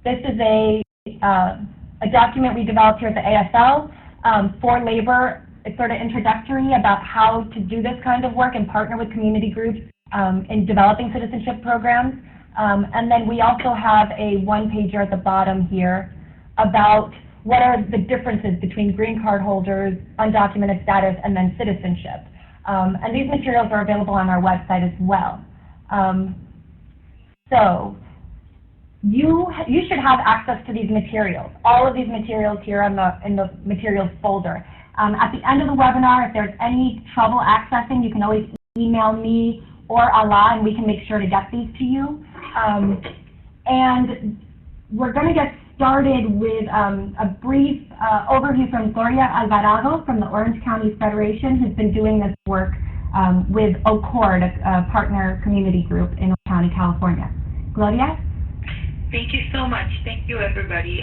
This is a document we developed here at the ASL for labor. It's sort of introductory about how to do this kind of work and partner with community groups in developing citizenship programs. And then we also have a one-pager at the bottom here about what are the differences between green card holders, undocumented status, and then citizenship. And these materials are available on our website as well. So you should have access to these materials, all of these materials here in the materials folder. At the end of the webinar, if there's any trouble accessing, you can always email me or Allah, and we can make sure to get these to you. And we're going to get started with a brief overview from Gloria Alvarado from the Orange County Federation, who's been doing this work with Accord, a partner community group in Orange County, California. Gloria? Thank you so much. Thank you, everybody.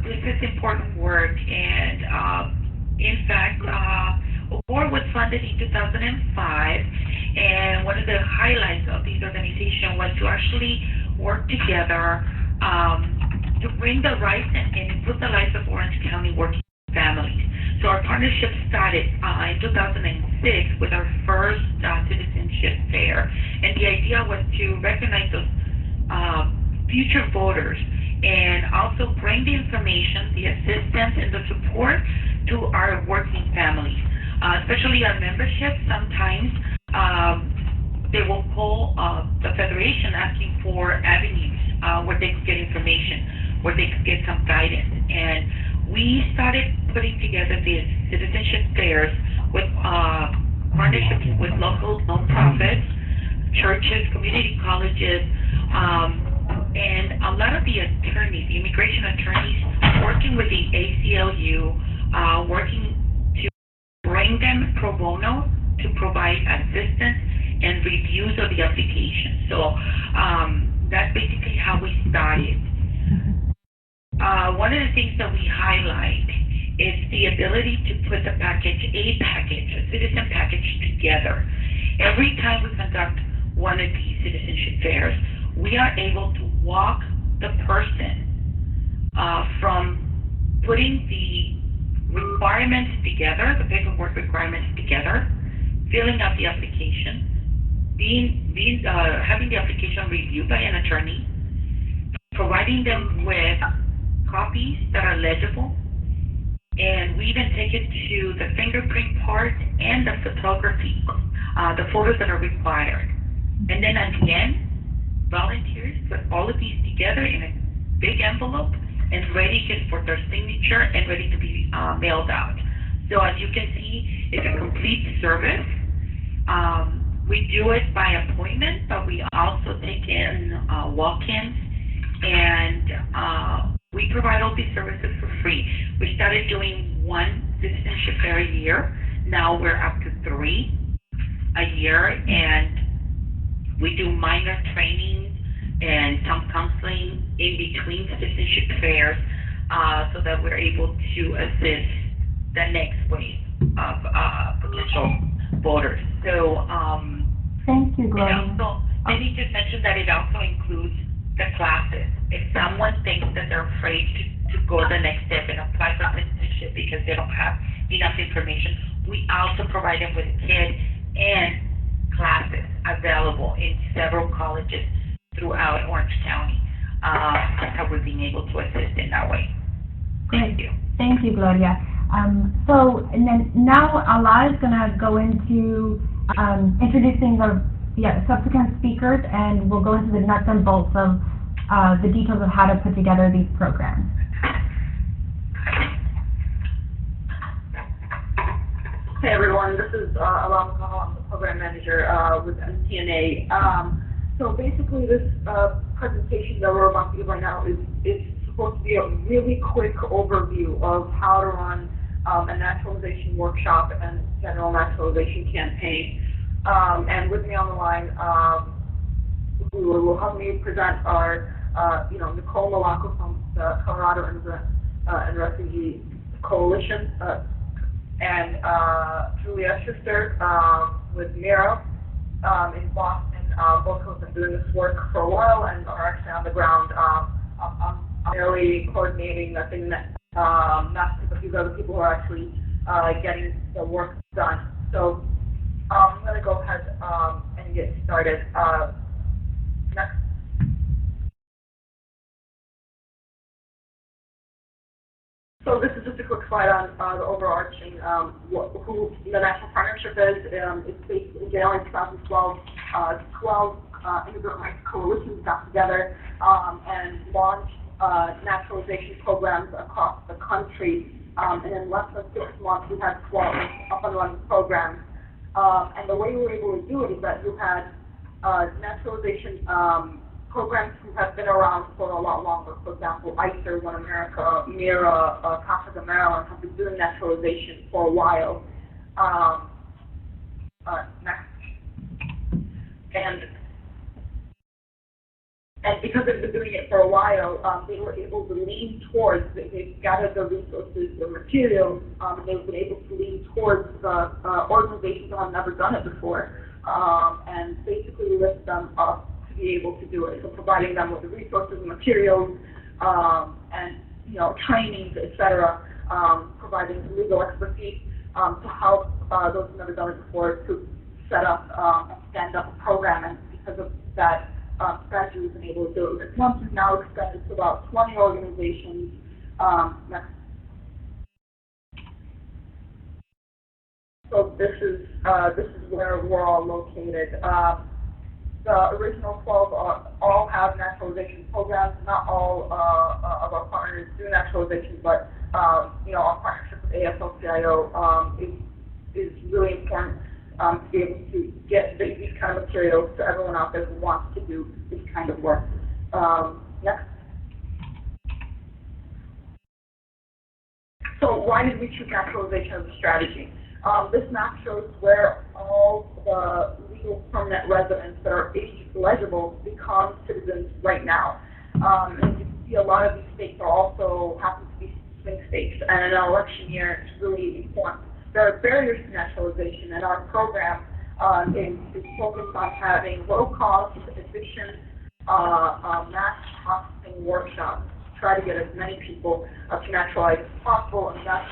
This is important work, and in fact, Accord was funded in 2005, and one of the highlights of this organization was to actually work together to bring the rights and improve the lives of Orange County working families. So our partnership started in 2006 with our first citizenship fair, and the idea was to recognize those future voters and also bring the information, the assistance, and the support to our working families, especially our membership. Sometimes they will call the Federation asking for avenues where they could get information, where they could get some guidance. And we started putting together these citizenship fairs with partnerships with local nonprofits, churches, community colleges, and a lot of the attorneys, the immigration attorneys, working with the ACLU, working to bring them pro bono to provide assistance and reviews of the application. So that's basically how we started. One of the things that we highlight is the ability to put the package, a citizen package together. Every time we conduct one of these citizenship fairs, we are able to walk the person from putting the requirements together, the paperwork requirements together, filling out the application, having the application reviewed by an attorney, providing them with copies that are legible, and we even take it to the fingerprint part and the photography, the photos that are required. And then at the end, volunteers put all of these together in a big envelope and ready just for their signature and ready to be mailed out. So as you can see, it's a complete service. We do it by appointment, but we also take in walk-ins, and we provide all these services for free. We started doing one citizenship fair a year. Now we're up to 3 a year, and we do minor training and some counseling in between citizenship fairs so that we're able to assist the next wave of potential voters. So, thank you, Gloria. And also, let me just mention that it also includes the classes. If someone thinks that they're afraid to go the next step and apply for citizenship because they don't have enough information, we also provide them with a kit and classes available in several colleges throughout Orange County. That's how we're being able to assist in that way. Thank you. Thank you, Gloria. And then now Allah is going to go into introducing the subsequent speakers, and we'll go into the nuts and bolts of the details of how to put together these programs. Hey everyone, this is Allah McConnell. I'm the program manager with MTNA. So basically this presentation that we're about to give right now is supposed to be a really quick overview of how to run a naturalization workshop and general naturalization campaign. And with me on the line, who will help me present our, Nicole Malaco from the Colorado Immigrant and Refugee Coalition, and Julia Schuster with Miro in Boston. Both of them have been doing this work for a while and are actually on the ground. I'm primarily coordinating, nothing that, not because these are the people who are actually getting the work done. So I'm going to go ahead and get started. Next. So this is just a quick slide on the overarching, who the National Partnership is. It's based in January 2012. 12 immigrant rights coalitions got together and launched naturalization programs across the country. And in less than 6 months, we had 12 up and running programs. And the way we were able to do it is that you had naturalization programs who have been around for a lot longer. For example, ICER, One America, MIRA, Casa de Maryland have been doing naturalization for a while. Next. And because they've been doing it for a while, they were able to lean towards, they've gathered the resources, the materials, and they've been able to lean towards the organizations that have never done it before, and basically lift them up to be able to do it. So providing them with the resources and materials, and trainings, etc., providing legal expertise to help those who've never done it before to set up and stand up a program. And because of that strategy, we've been able to do it within months. We've now extended to about 20 organizations. Next. So this is where we're all located. The original 12 all have naturalization programs. Not all of our partners do naturalization, but our partnership with AFL-CIO is really important to be able to get these kind of materials to everyone out there who wants to do this kind of work. Next. So why did we choose naturalization as a strategy? This map shows where all the legal permanent residents that are age eligible become citizens right now. And you can see a lot of these states are also happen to be swing states, and in an election year, it's really important. There are barriers to naturalization, and our program is focused on having low-cost, efficient, mass processing workshops to try to get as many people to naturalize as possible, and that's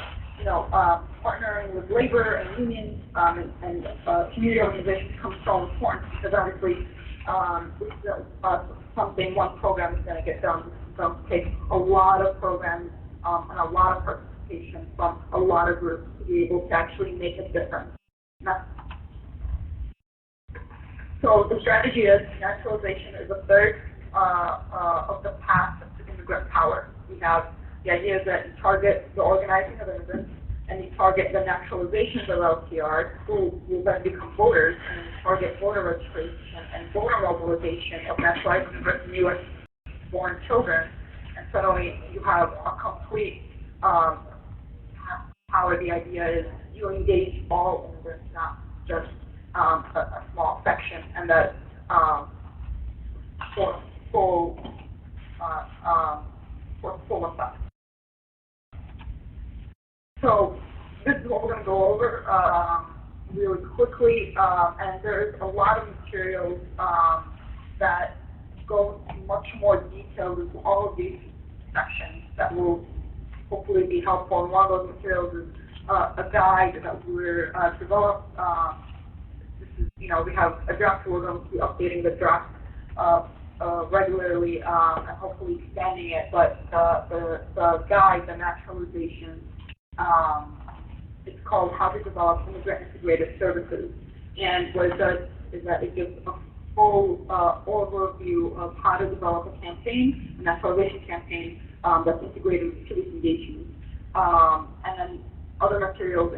partnering with labor and unions and community organizations becomes so important because obviously this is something one program is going to get done. It's going to take a lot of programs and a lot of participation from a lot of groups to be able to actually make a difference. So the strategy is naturalization is a third of the path to immigrant power. We have the idea is that you target the organizing of immigrants, and you target the naturalization of LCRs, who will then become voters, and you target voter registration and voter mobilization of naturalized immigrants and U.S.-born children. And suddenly you have a complete power. The idea is you engage all immigrants, not just a small section, and that for full effect. So this is what we're going to go over really quickly, and there's a lot of materials that go into much more detail into all of these sections that will hopefully be helpful. And one of those materials is a guide that we're developed. This is, we have a draft, so we're going to be updating the draft regularly and hopefully expanding it. But the guide, the naturalization, it's called How to Develop Immigrant Integrated Services. And what it does is that it gives a full overview of how to develop a campaign, a naturalization campaign that's integrated with civic engagement. And then other materials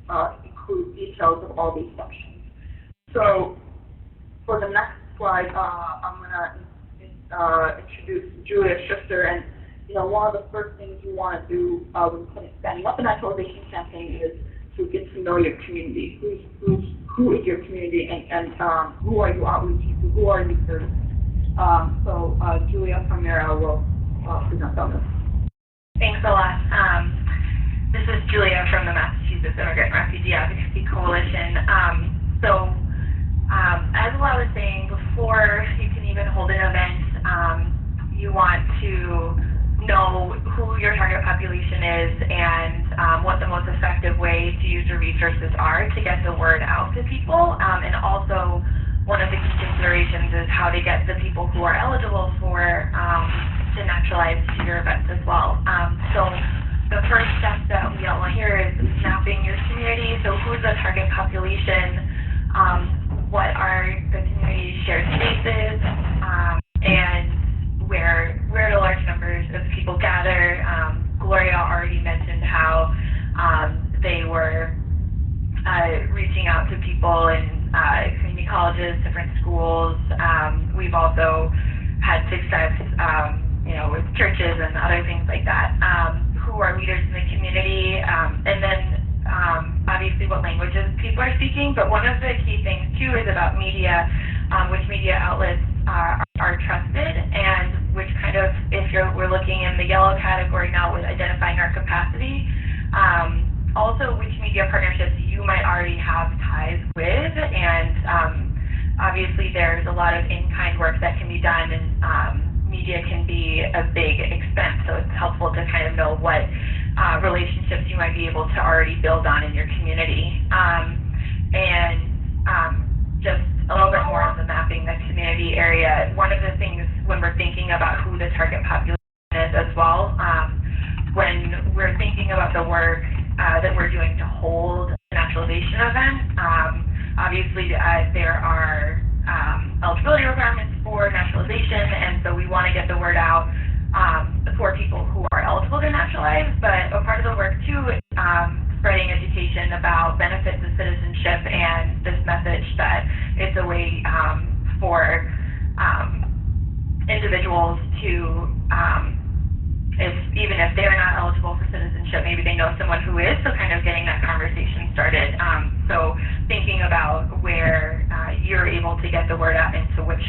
that include details of all these sections. So for the next slide, I'm going to introduce Julia Shifter. And one of the first things you want to do when setting up a naturalization campaign is to get to know your community. Who is your community, and who are you outreaching to? Who are you serving? So Julia from MIRA will present on this. Thanks a lot. This is Julia from the Massachusetts Immigrant and Refugee Advocacy Coalition. As I was saying, before you can even hold an event, you want to know is and what the most effective way to use the resources are to get the word out to people. And also, one of the key considerations is how to get the people who are eligible for to naturalize to your events as well. So the first step that we outline here is mapping your community. So who's the target population? What are the community shared spaces? And where do large numbers of people gather? Gloria already mentioned how they were reaching out to people in community colleges, different schools. We've also had success, with churches and other things like that. Who are leaders in the community, and then obviously what languages people are speaking. But one of the key things too is about media, which media outlets are trusted, and which kind of, we're looking in the yellow category now with identifying our capacity. Also, which media partnerships you might already have ties with, and obviously there's a lot of in-kind work that can be done, and media can be a big expense, so it's helpful to kind of know what relationships you might be able to already build on in your community. Just a little bit more on the mapping the community area. One of the things when we're thinking about who the target population is as well, when we're thinking about the work that we're doing to hold a naturalization event, obviously there are eligibility requirements for naturalization, and so we want to get the word out for people who are eligible to naturalize, but a part of the work too is spreading education about benefits of citizenship and this message that it's a way for individuals to even if they're not eligible for citizenship, maybe they know someone who is, so kind of getting that conversation started. So thinking about where you're able to get the word out into which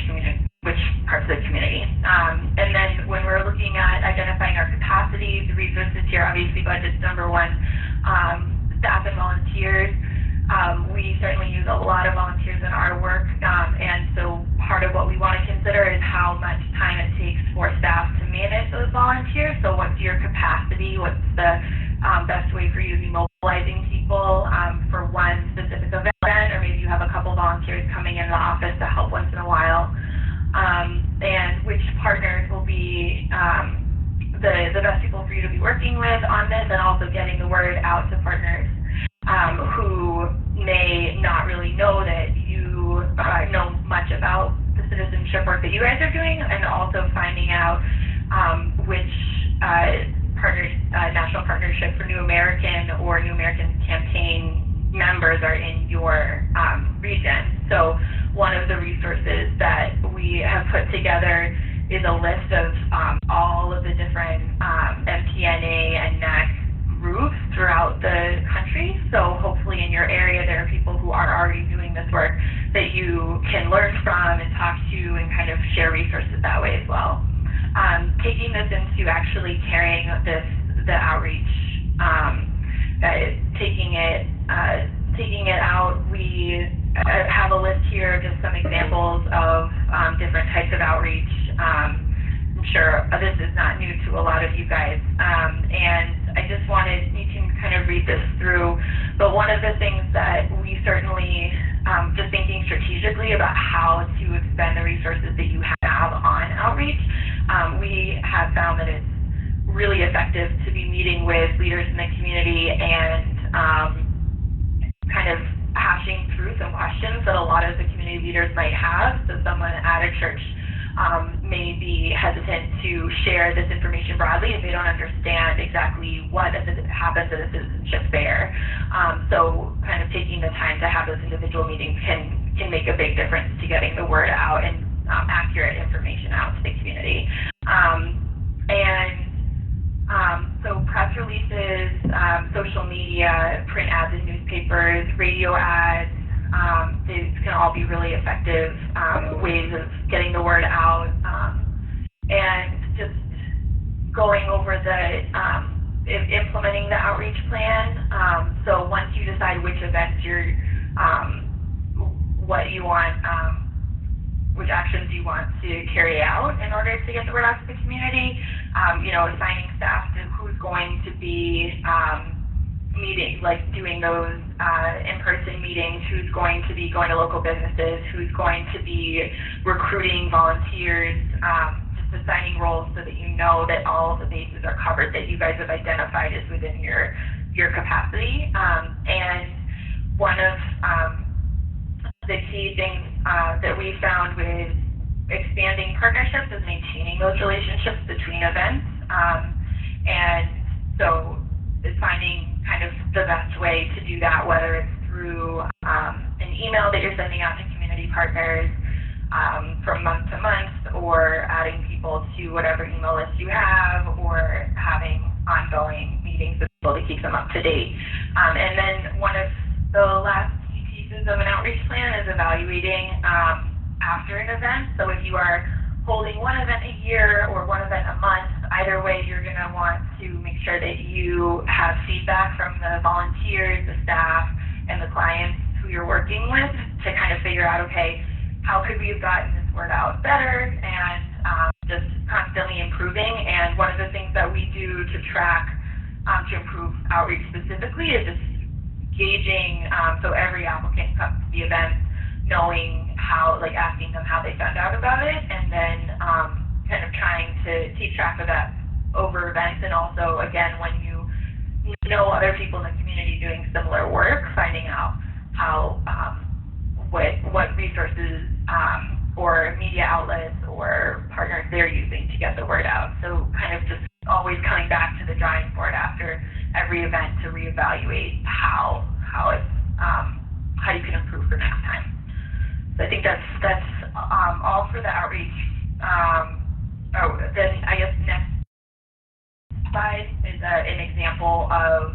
parts of the community. And then when we're looking at identifying our capacity, the resources here, obviously budget's number one, staff and volunteers. We certainly use a lot of volunteers in our work, and so part of what we want to consider is how much time it takes for staff to manage those volunteers. So what's your capacity? What's the best way for you to be mobilizing people for one specific event, or maybe you have a couple volunteers coming in the office to help once in a while, and which partners will be the best people for you to be working with on this, and also getting the word out to partners who may not really know that you know much about the citizenship work that you guys are doing, and also finding out which national partnership for New American or New American campaign members are in your region. So one of the resources that we have put together is a list of all of the different MTNA and NAC groups throughout the country. So hopefully in your area there are people who are already doing this work that you can learn from and talk to and kind of share resources that way as well. Taking this into actually carrying the outreach, taking it out, we have a list here of just some examples of different types of outreach. I'm sure this is not new to a lot of you guys, and I just wanted, you can kind of read this through, but one of the things that we certainly, just thinking strategically about how to expend the resources that you have on outreach, we have found that it's really effective to be meeting with leaders in the community and kind of hashing through some questions that a lot of the community leaders might have. So someone at a church may be hesitant to share this information broadly if they don't understand exactly what happens at a citizenship fair. So kind of taking the time to have those individual meetings can make a big difference to getting the word out and accurate information out to the community. So press releases, social media, print ads in newspapers, radio ads, these can all be really effective ways of getting the word out, and just going over implementing the outreach plan. So once you decide which events what you want, which actions you want to carry out in order to get the word out to the community, assigning staff to who's going to be doing those in-person meetings, who's going to be going to local businesses, who's going to be recruiting volunteers, just assigning roles so that you know that all of the bases are covered that you guys have identified as within your capacity. And one of the key things that we found with expanding partnerships is maintaining those relationships between events. And so is finding kind of the best way to do that, whether it's through an email that you're sending out to community partners from month to month, or adding people to whatever email list you have, or having ongoing meetings with people to keep them up to date. And then one of the last key pieces of an outreach plan is evaluating after an event. So if you are holding one event a year or one event a month, either way, you're going to want to make sure that you have feedback from the volunteers, the staff, and the clients who you're working with to kind of figure out, okay, how could we have gotten this word out better, and just constantly improving. And one of the things that we do to track to improve outreach specifically is just gauging, so every applicant comes to the event knowing how, like asking them how they found out about it, and then kind of trying to keep track of that over events. And also, again, when you know other people in the community doing similar work, finding out how, what resources or media outlets or partners they're using to get the word out. So kind of just always coming back to the drawing board after every event to reevaluate how you can improve for next time. So I think that's all for the outreach. Then I guess next slide is an example of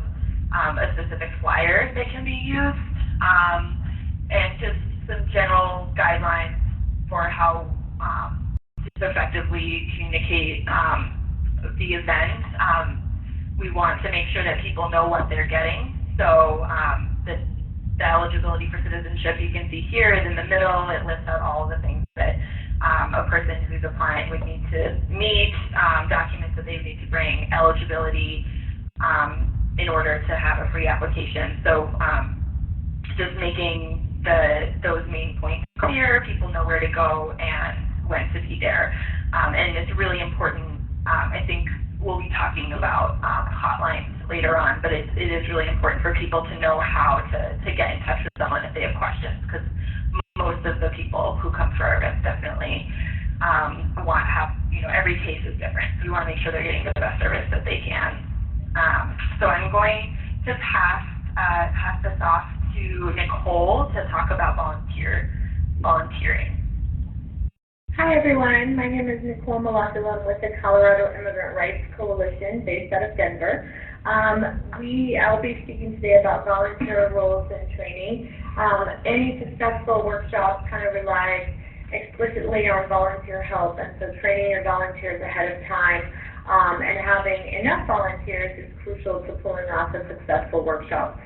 a specific flyer that can be used, and just some general guidelines for how to effectively communicate the event. We want to make sure that people know what they're getting. So the eligibility for citizenship you can see here is in the middle. It lists out all of the things that a person who's applying would need to meet, documents that they would need to bring, eligibility in order to have a free application. So just making those main points clear, people know where to go and when to be there. And it's really important. I think we'll be talking about hotlines later on, but it is really important for people to know how to get in touch with someone if they have questions, because most of the people who come for our events definitely every case is different. So we want to make sure they're getting the best service that they can. So I'm going to pass this off to Nicole to talk about volunteering. Hi everyone, my name is Nicole Malakula with the Colorado Immigrant Rights Coalition based out of Denver. I'll be speaking today about volunteer roles and training. Any successful workshop kind of relies explicitly on volunteer help, and so training your volunteers ahead of time and having enough volunteers is crucial to pulling off a successful workshop.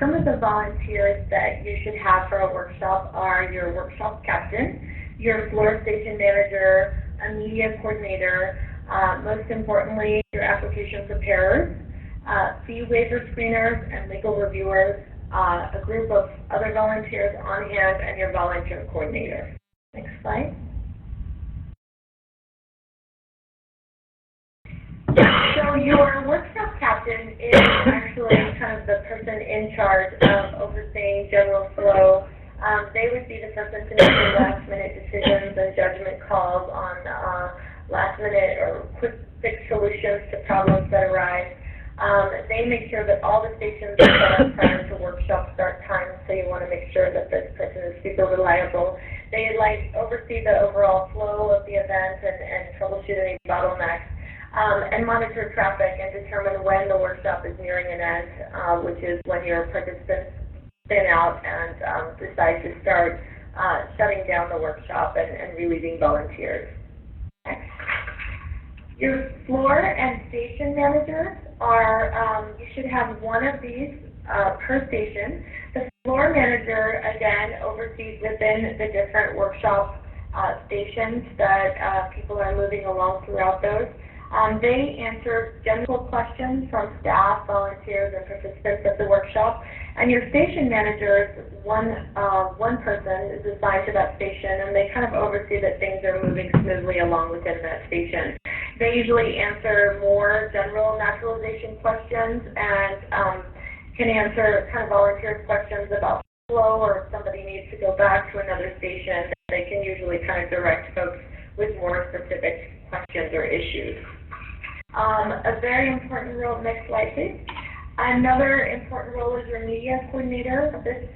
Some of the volunteers that you should have for a workshop are your workshop captain, your floor station manager, a media coordinator, most importantly, your application preparers, fee waiver screeners and legal reviewers, a group of other volunteers on hand, and your volunteer coordinator. Next slide. So your workshop captain is actually kind of the person in charge of overseeing general flow. They would be the person to make the last-minute decisions and judgment calls on last-minute or quick fix solutions to problems that arise. They make sure that all the stations are set up prior to workshop start time, so you want to make sure that this person is super reliable. They oversee the overall flow of the event and troubleshoot any bottlenecks, and monitor traffic and determine when the workshop is nearing an end, which is when your participants thin out and decide to start shutting down the workshop and relieving volunteers. Next. Your floor and station managers are, you should have one of these per station. The floor manager, again, oversees within the different workshop stations that people are moving along throughout those. They answer general questions from staff, volunteers, and participants of the workshop. And your station manager, one person is assigned to that station, and they kind of oversee that things are moving smoothly along within that station. They usually answer more general naturalization questions and can answer kind of volunteer questions about flow, or if somebody needs to go back to another station, they can usually kind of direct folks with more specific questions or issues. A very important role, next slide please. Another important role is your media coordinator. This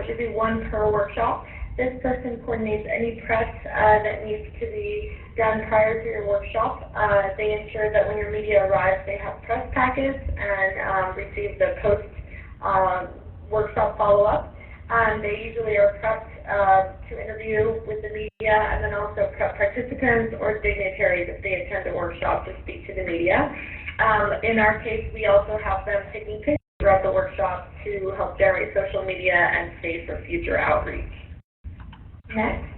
should be one per workshop. This person coordinates any press that needs to be done prior to your workshop. They ensure that when your media arrives, they have press packets and receive the post-workshop follow-up. They usually are prepped to interview with the media, and then also prep participants or dignitaries if they attend a workshop to speak to the media. In our case, we also have them taking pictures throughout the workshop to help generate social media and save for future outreach. Next.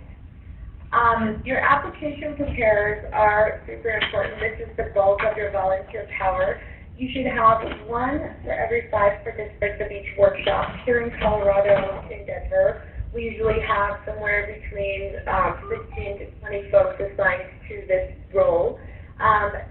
Your application preparers are super important. This is the bulk of your volunteer power. You should have one for every 5 participants of each workshop. Here in Colorado, in Denver, we usually have somewhere between 15 to 20 folks assigned to this role.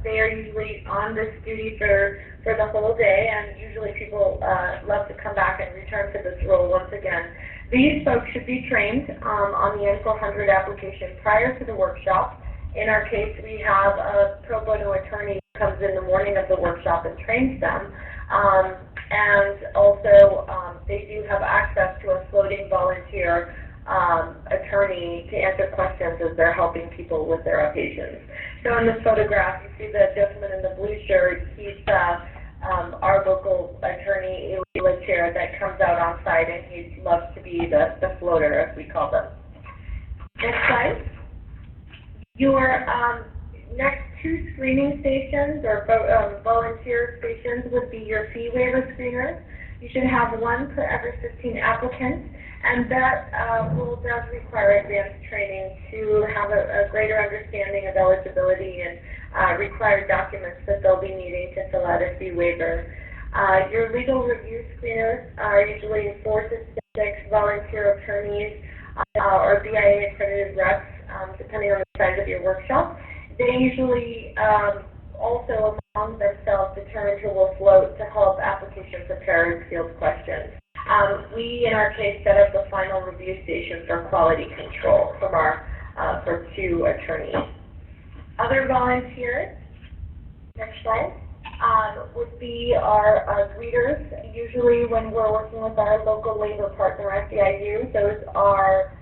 They are usually on this duty for the whole day, and usually people love to come back and return to this role once again. These folks should be trained on the N400 application prior to the workshop. In our case, we have a pro bono attorney who comes in the morning of the workshop and trains them. And also, they do have access to a floating volunteer attorney to answer questions as they're helping people with their applications. So in this photograph, you see the gentleman in the blue shirt. He's our local attorney. He lives here that comes out on site, and he loves to be the floater, as we call them. Next slide. Your next 2 screening stations or volunteer stations would be your fee waiver screeners. You should have 1 per every 15 applicants, and that rule does require advanced training to have a greater understanding of eligibility and required documents that they'll be needing to fill out a fee waiver. Your legal review screeners are usually 4 to 6 volunteer attorneys or BIA accredited reps, depending on the size of your workshop. They usually also among themselves determine who will float to help application preparers field questions. We, in our case, set up the final review station for quality control from our for 2 attorneys. Other volunteers, next slide, would be our greeters. Usually when we're working with our local labor partner, SEIU, those are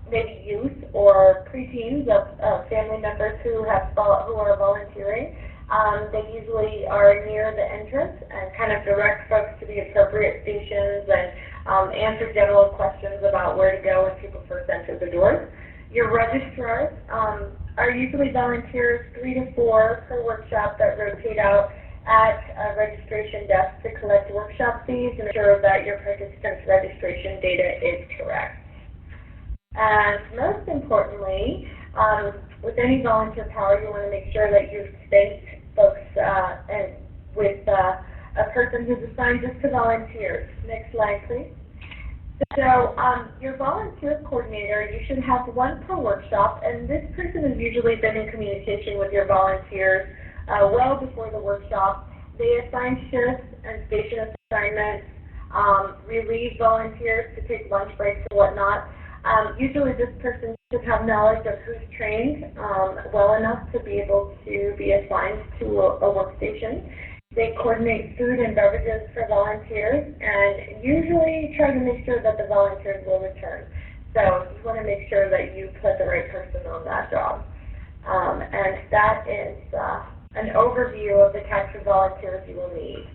maybe youth or preteens of family members who are volunteering. They usually are near the entrance and kind of direct folks to the appropriate stations and answer general questions about where to go when people first enter the doors. Your registrars are usually volunteers 3 to 4 per workshop that rotate out at a registration desk to collect workshop fees and ensure that your participants' registration data is correct. And most importantly, with any volunteer power, you want to make sure that you've spaced folks with a person who's assigned just to volunteers. Next slide, please. So your volunteer coordinator, you should have 1 per workshop, and this person has usually been in communication with your volunteers well before the workshop. They assign shifts and station assignments, relieve volunteers to take lunch breaks and whatnot. Usually this person should have knowledge of who's trained well enough to be able to be assigned to a workstation. They coordinate food and beverages for volunteers and usually try to make sure that the volunteers will return. So you want to make sure that you put the right person on that job. And that is an overview of the types of volunteers you will need.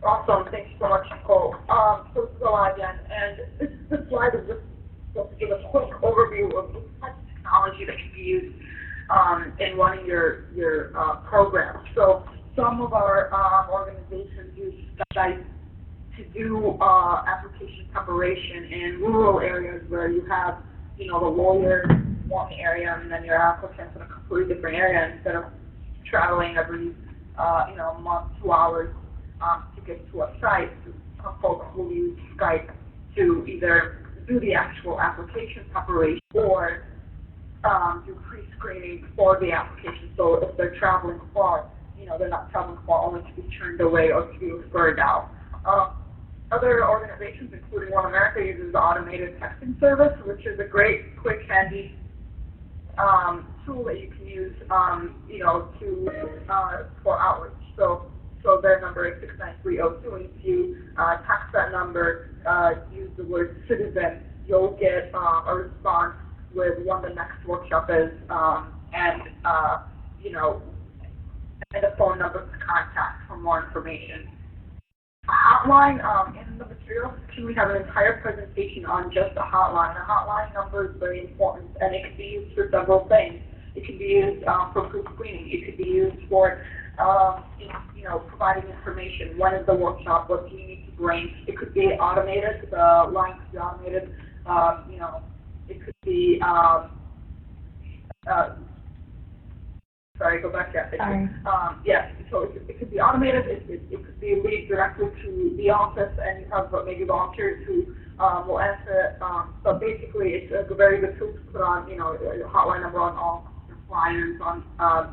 Awesome. Thank you so much, Nicole. So this is Ella again, and this slide is just to give a quick overview of the type of technology that can be used in running your programs. So some of our organizations use Skype to do application preparation in rural areas where you have, the lawyer one area and then your applicant's in a completely different area instead of traveling every, month, 2 hours to get to a site. Some folks will use Skype to either do the actual application preparation or do pre-screening for the application. So if they're traveling far, they're not traveling far only to be turned away or to be referred out. Other organizations, including One America, uses the automated texting service, which is a great, quick, handy tool that you can use, for outreach. So their number is 69302, and if you text that number, use the word citizen, you'll get a response with when the next workshop is, and a phone number to contact for more information. A hotline, in the materials section, we have an entire presentation on just a hotline. A hotline number is very important, and it can be used for several things. It can be used for pre-screening. It could be used for, providing information. When is the workshop? What do you need to bring? It could be automated. The line could be automated. It could be, sorry, go back to that picture. Yes, so it could be automated. It could be lead directly to the office, and you have maybe volunteers who will answer it. But basically, it's a very good tool to put on, a hotline number on all your flyers, on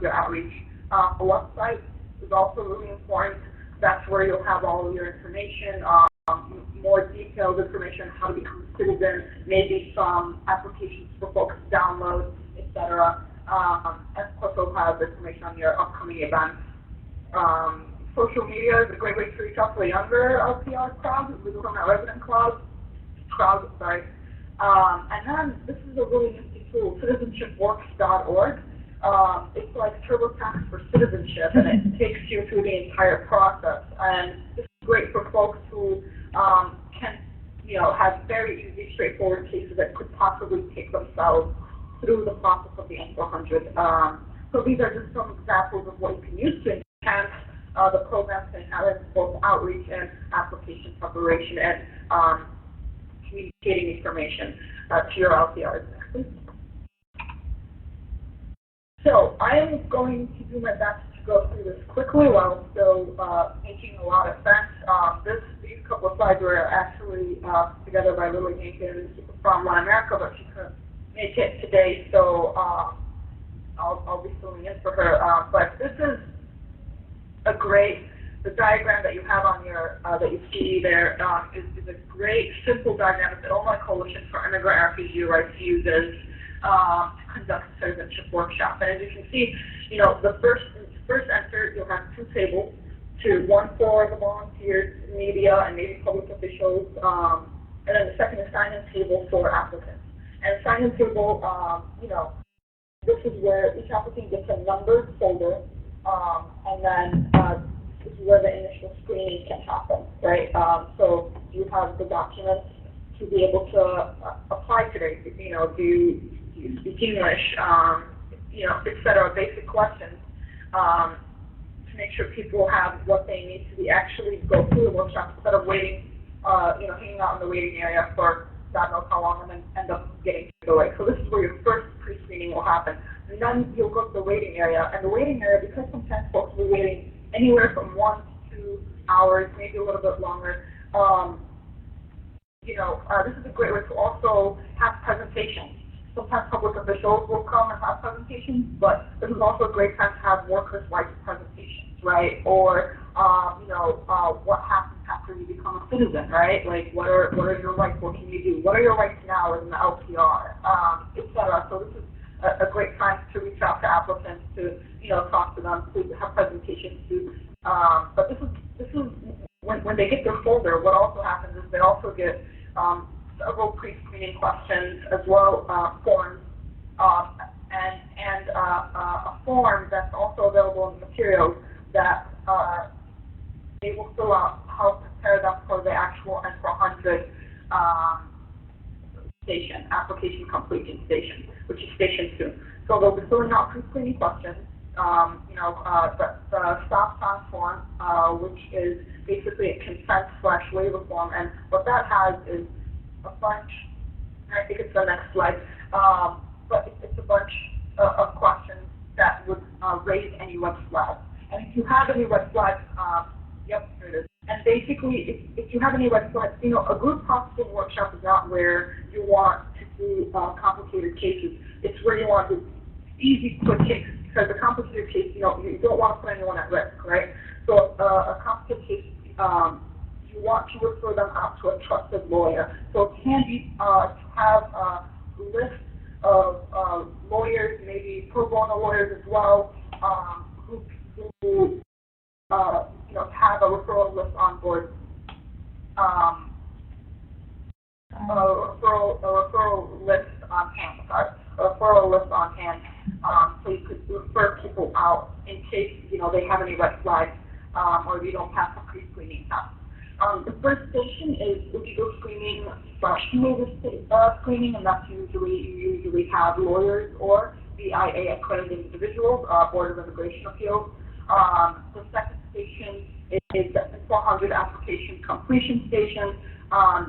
your outreach. A website is also really important. That's where you'll have all of your information, more detailed information on how to become a citizen, maybe some applications for folks to download, etc. And of course, we'll have information on your upcoming events. Social media is a great way to reach out to the younger LPR crowd, the permanent resident crowd. And then this is a really nifty tool, citizenshipworks.org. It's like TurboTax for citizenship, and it takes you through the entire process. And this is great for folks who can, have very easy, straightforward cases that could possibly take themselves through the process of the N400. So these are just some examples of what you can use to enhance the programs to enhance both outreach and application preparation and communicating information to your LPRs. Next, please. So I am going to do my best to go through this quickly while still making a lot of sense. These couple of slides were actually together by Lily Jenkins from One America, but she couldn't make it today, so I'll be filling in for her. But this is the diagram that you have on your, that you see there is a great, simple diagram that the Illinois Coalition for Immigrant and Refugee Rights uses to conduct a citizenship workshop. And as you can see, the first enter, you'll have two tables, one for the volunteers, media, and maybe public officials, and then the second is sign-in table for applicants. And sign-in table, this is where each applicant gets a numbered folder, and then this is where the initial screening can happen, right? So you have the documents to be able to apply today. Do you speak English? Et cetera, basic questions to make sure people have what they need to actually go through the workshop instead of waiting, hanging out in the waiting area for God knows how long and then end up getting turned away. So this is where your first pre-screening will happen. And then you'll go to the waiting area. And the waiting area, because sometimes folks will be waiting anywhere from 1 to 2 hours, maybe a little bit longer, this is a great way to also have presentations. Sometimes public officials will come and have presentations, but this is also a great time to have workers' rights presentations, right? Or, what happens after you become a citizen, right? Like, what are your rights? What can you do? What are your rights now in the LPR, et cetera? So this is a great time to reach out to applicants, to, talk to them, to have presentations, but this is when they get their folder, what also happens is they also get several pre-screening questions as well, forms, and a form that's also available in the materials that they will fill out how to prepare them for the actual N400 station, application completion station, which is station 2. So they'll be filling out pre-screening questions, the stop sign form, which is basically a consent/waiver form, and what that has is a bunch, I think it's the next slide, but it's a bunch of questions that would raise any red flags. And if you have any red flags, yep, there it is. And basically, if you have any red flags, a group processing workshop is not where you want to do complicated cases. It's where you want to do easy, quick cases. Because a complicated case, you don't want to put anyone at risk, right? So a complicated case, you want to refer them out to a trusted lawyer. So it can be to have a list of lawyers, maybe pro bono lawyers as well, who have a referral list on board. A referral list on hand, so you could refer people out in case, they have any red flags, or you don't pass a pre-screening test. The first station is legal screening / screening, and that's you usually have lawyers or BIA accredited individuals, Board of Immigration Appeals. The second station is the 400 application completion station.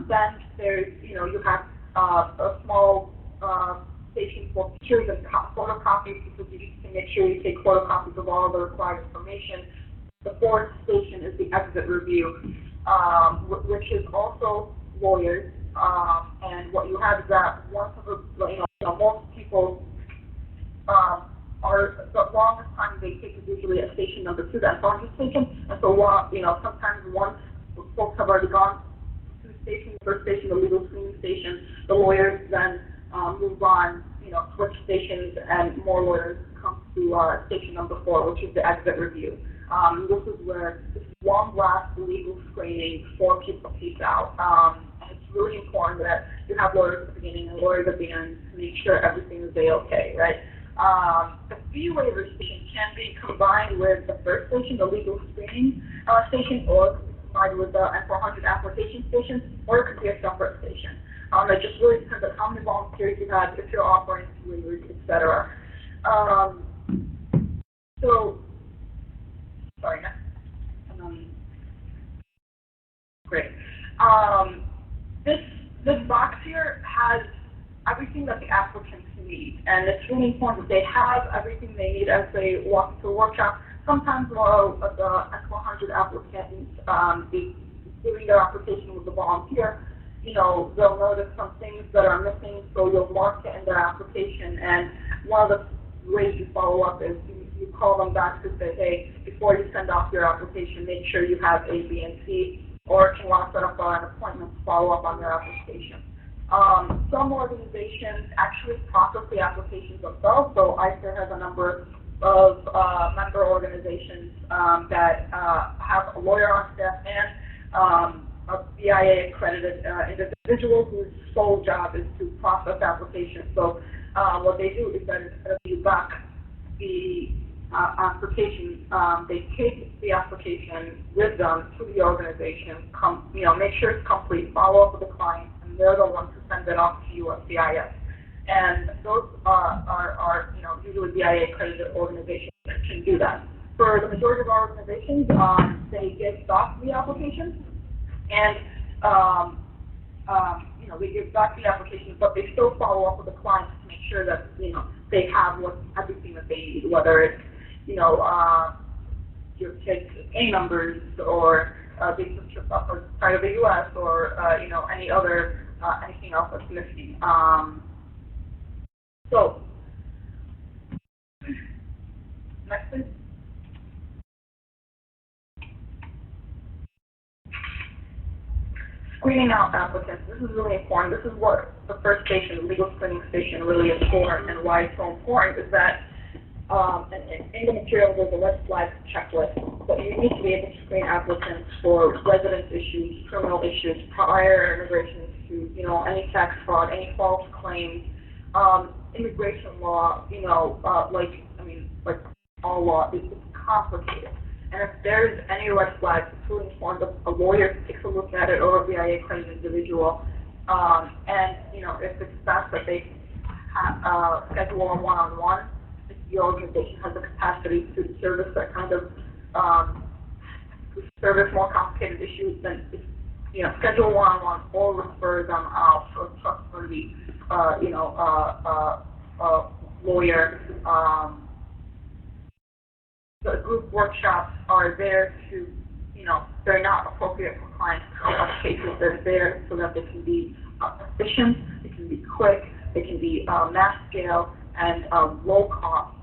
Then there's, you have a small station for pictures and photocopies, because you need to make sure you take photocopies of all the required information. The fourth station is the exit review, which is also lawyers. And what you have is that most people the longest time they take is usually at station number 2, that 400 station. And so, sometimes once folks have already gone to station, first station, the legal screening station, the lawyers then move on, switch stations, and more lawyers come to station number 4, which is the exit review. This is where this one last legal screening before people peace out. And it's really important that you have lawyers at the beginning and lawyers at the end to make sure everything is okay, right? The fee waiver station can be combined with the first station, the legal screening station, or it can be combined with the N400 application station, or it could be a separate station. It just really depends on how many volunteers you have, if you're offering fee waivers, etc. Great. This box here has everything that the applicants need, and it's really important that they have everything they need as they walk through the workshop. Sometimes while the S100 applicants be doing their application with the volunteer, they'll notice some things that are missing, so you'll mark it in their application. And one of the ways you follow up is you call them back to say, hey, before you send off your application, make sure you have A, B, and C, or if you want to set up an appointment to follow up on their application. Some organizations actually process the applications themselves, so ICER has a number of member organizations that have a lawyer on staff and a BIA accredited individual whose sole job is to process applications. So what they do is that instead of you back the application, they take the application with them to the organization, make sure it's complete, follow up with the client, and they're the ones who send it off to you at BIS. And those are usually BIA accredited organizations that can do that. For the majority of our organizations, they give back the application, and they give back the application, but they still follow up with the clients to make sure that they have everything that they need, whether it's your kids' A numbers, or visa trips outside of the U.S., or any other anything else that's missing. So next, please. Screening out applicants. This is really important. This is what the first station, the legal screening station, really is for, and why it's so important is that in the material there's a red flag checklist, but you need to be able to screen applicants for residence issues, criminal issues, prior immigration issues, any tax fraud, any false claims, immigration law, like all law, it's complicated. And if there's any red flags, it's really important that a lawyer takes a look at it, or a BIA accredited individual, and if it's best that they schedule a one-on-one, if the organization has the capacity to service that kind of service more complicated issues, then schedule one-on-one or refer them out to a trustworthy lawyer. The group workshops are there to, they're not appropriate for clients to come up cases. They're there so that they can be efficient, they can be quick, they can be mass scale and low cost.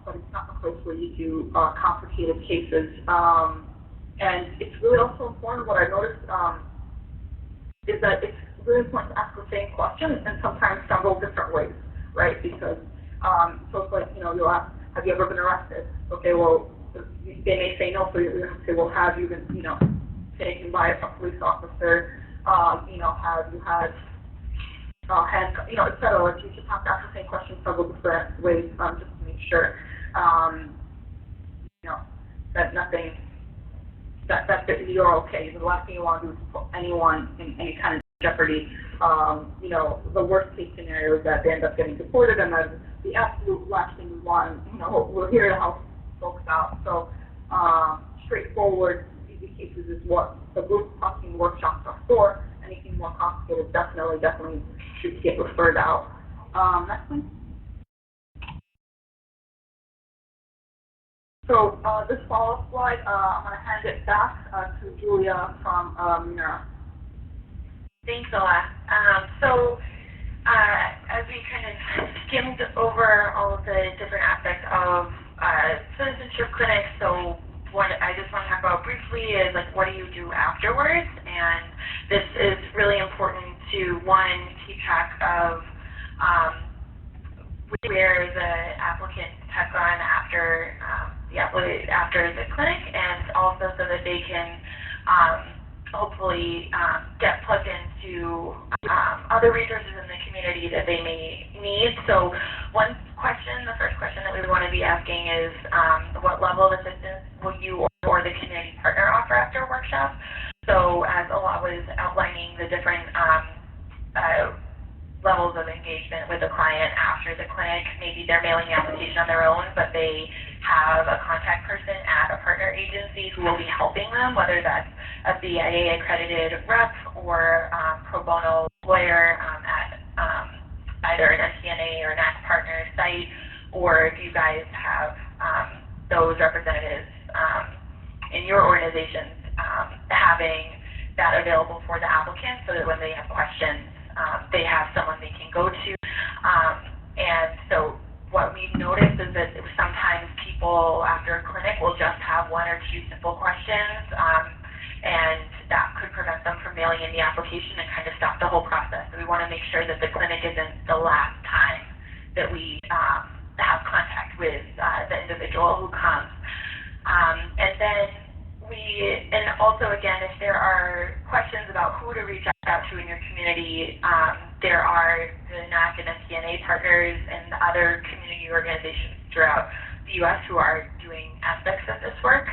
But it's not the place where you do complicated cases. And it's really also important, what I noticed is that it's really important to ask the same question and sometimes several different ways, right? Because, so it's like, you'll ask, have you ever been arrested? Okay, well, they may say no, so you have to say, well, have you been, taken by a police officer? Have you had, et cetera. Like, you just have to ask the same question several different ways, just to make sure, that nothing, that you're okay. The last thing you want to do is put anyone in any kind of jeopardy. The worst case scenario is that they end up getting deported, and that's the absolute last thing we want. We're here to help folks out. So, straightforward, easy cases is what the group processing workshops are for. Anything more complicated definitely should get referred out. Next one. So this follow-up slide, I'm going to hand it back to Julia from Mira. Thanks, Ola. As we kind of skimmed over all of the different aspects of citizenship clinics, so what I just want to talk about briefly is, like, what do you do afterwards? And this is really important to, one, keep track of where the applicant has gone after the clinic, and also so that they can hopefully get plugged into other resources in the community that they may need. So the first question that we want to be asking is, what level of assistance will you or the community partner offer after a workshop? So as Ola was outlining the different levels of engagement with the client after the clinic, maybe they're mailing the application on their own, but they have a contact person at a partner agency who will be helping them, whether that's a BIA accredited rep or pro bono lawyer at either an NTNA or NAC partner site, or if you guys have those representatives in your organizations, having that available for the applicant so that when they have questions, they have someone they can go to. And so what we've noticed is that sometimes people after a clinic will just have one or two simple questions, and that could prevent them from mailing in the application and kind of stop the whole process. So we want to make sure that the clinic isn't the last time that we have contact with the individual who comes. And also, again, if there are questions about who to reach out to in your community, there are the NAC and NTNA partners and other community organizations throughout the U.S. who are doing aspects of this work.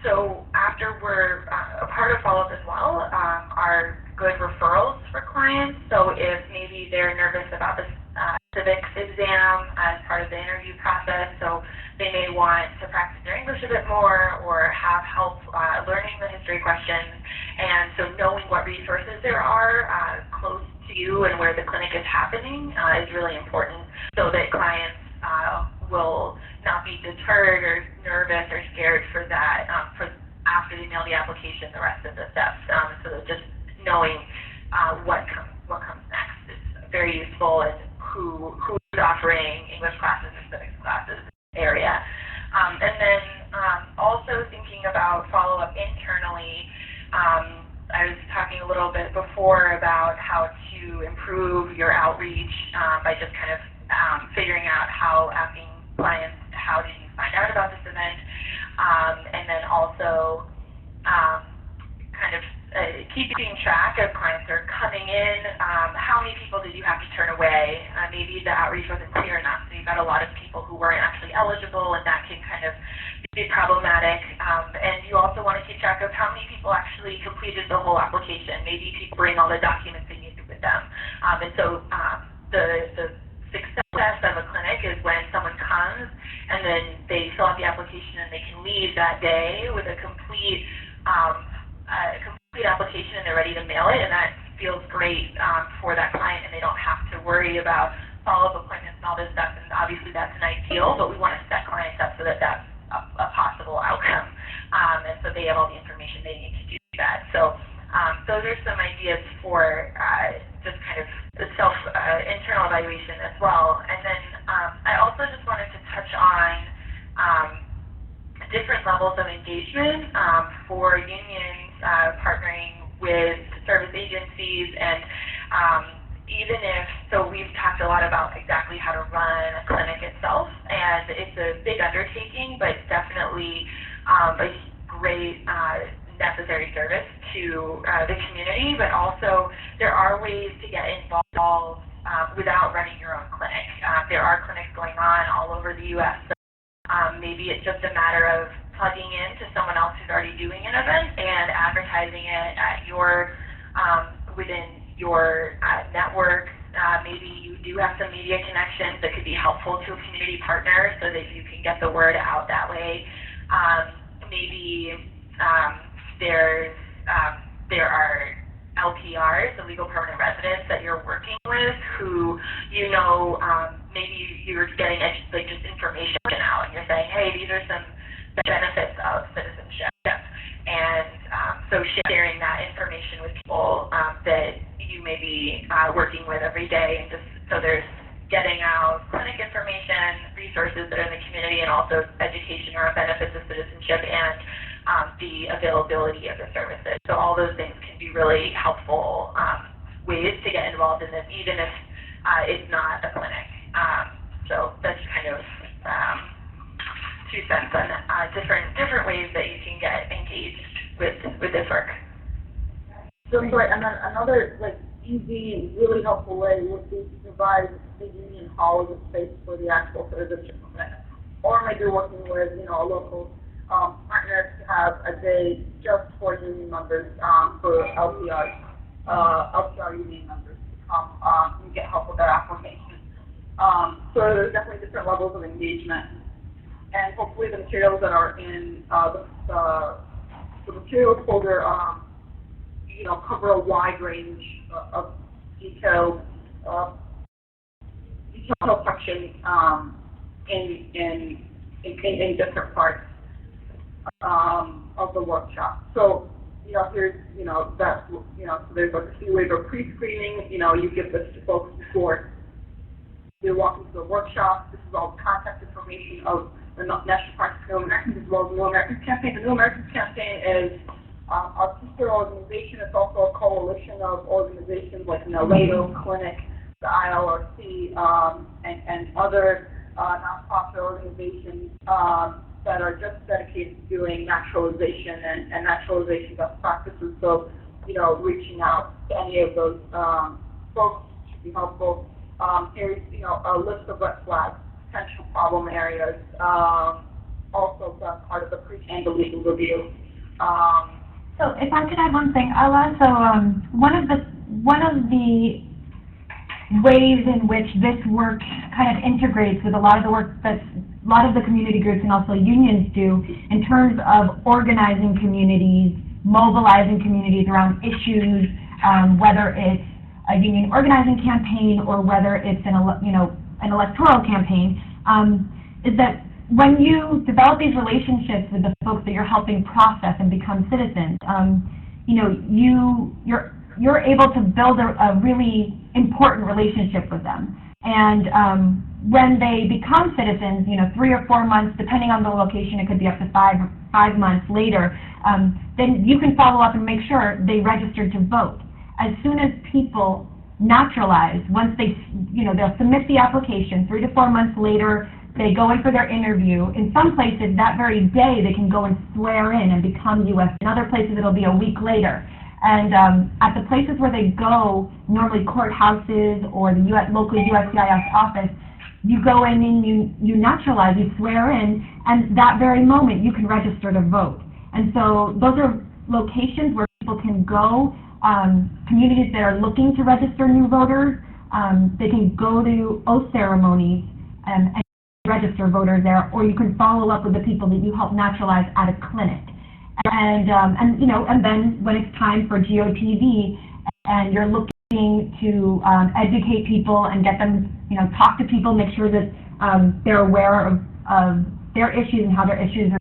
So after we're a part of follow-up as well are good referrals for clients. So if maybe they're nervous about the civics exam as part of the interview process, so they may want to practice their English a bit more or have help learning the history questions. And so knowing what resources there are close to you and where the clinic is happening is really important, so that clients will not be deterred or nervous or scared for that for after they mail the application, the rest of the steps. So that just knowing what comes next is very useful, and who's offering English classes or civics classes area. Also thinking about follow-up internally, I was talking a little bit before about how to improve your outreach by just kind of figuring out asking clients, how did you find out about this event? And then also kind of keeping track of clients that are coming in. How many people did you have to turn away? Maybe the outreach wasn't clear enough, so you've got a lot of people who weren't actually eligible, and that can kind of be problematic. And you also want to keep track of how many people actually completed the whole application. Maybe people bring all the documents they needed with them. And so the success of a clinic is when someone comes and then they fill out the application and they can leave that day with a complete application and they're ready to mail it, and that feels great for that client, and they don't have to worry about follow-up appointments and all this stuff. And obviously that's an ideal, but we want to set clients up so that that's a possible outcome, and so they have all the information they need to do that. So those are some ideas for just kind of the internal evaluation as well. And then I also just wanted to touch on different levels of engagement for unions partnering with service agencies, and even if, so we've talked a lot about exactly how to run a clinic itself, and it's a big undertaking, but definitely a great necessary service to the community, but also there are ways to get involved without running your own clinic. There are clinics going on all over the U.S., so maybe it's just a matter of plugging in to someone else who's already doing an event and advertising it at your within your network. Maybe you do have some media connections that could be helpful to a community partner so that you can get the word out that way. Maybe there are LPRs, the legal permanent residents that you're working with, who maybe you're getting just information out, and you're saying, hey, these are some benefits of citizenship, and so sharing that information with people that you may be working with every day, and just so there's getting out clinic information, resources that are in the community, and also education around benefits of citizenship and the availability of the services. So all those things can be really helpful ways to get involved in this, even if it's not a clinic. So that's kind of 2 cents on different ways that you can get engaged with this work. So sorry, and then another easy, really helpful way would be to provide the union hall as a space for the actual citizenship event, or maybe working with a local partner to have a day just for union members, for LPR union members to come and get help with their application. So there's definitely different levels of engagement, and hopefully the materials that are in the materials folder cover a wide range of detailed section in different parts of the workshop. So here's so there's a few ways of pre-screening. You give this to folks before they walk into the workshop. This is all the contact information of the National Party for New Americans as well as the New Americans Campaign. The New Americans Campaign is our sister organization. It's also a coalition of organizations like NATO, Clinic, the ILRC, and other nonprofit organizations that are just dedicated to doing naturalization and naturalization best practices. So, reaching out to any of those folks should be helpful. Here's, a list of red flags, potential problem areas, also done part of the pre and the legal review. So if I could add one thing, I'll also, one of the ways in which this work kind of integrates with a lot of the work that a lot of the community groups and also unions do in terms of organizing communities, mobilizing communities around issues, whether it's a union organizing campaign or whether it's an electoral campaign, is that when you develop these relationships with the folks that you're helping process and become citizens, you're able to build a really important relationship with them. And when they become citizens, 3 or 4 months, depending on the location, it could be up to five months later, then you can follow up and make sure they registered to vote. As soon as people naturalize, once they'll submit the application, 3 to 4 months later, they go in for their interview. In some places, that very day, they can go and swear in and become U.S. In other places, it'll be a week later. And at the places where they go, normally courthouses or the local USCIS office, you go in and you naturalize, you swear in, and that very moment, you can register to vote. And so those are locations where people can go, communities that are looking to register new voters, they can go to oath ceremonies and register voters there, or you can follow up with the people that you help naturalize at a clinic. And then when it's time for GOTV, and you're looking to educate people and get them, talk to people, make sure that they're aware of their issues and how their issues are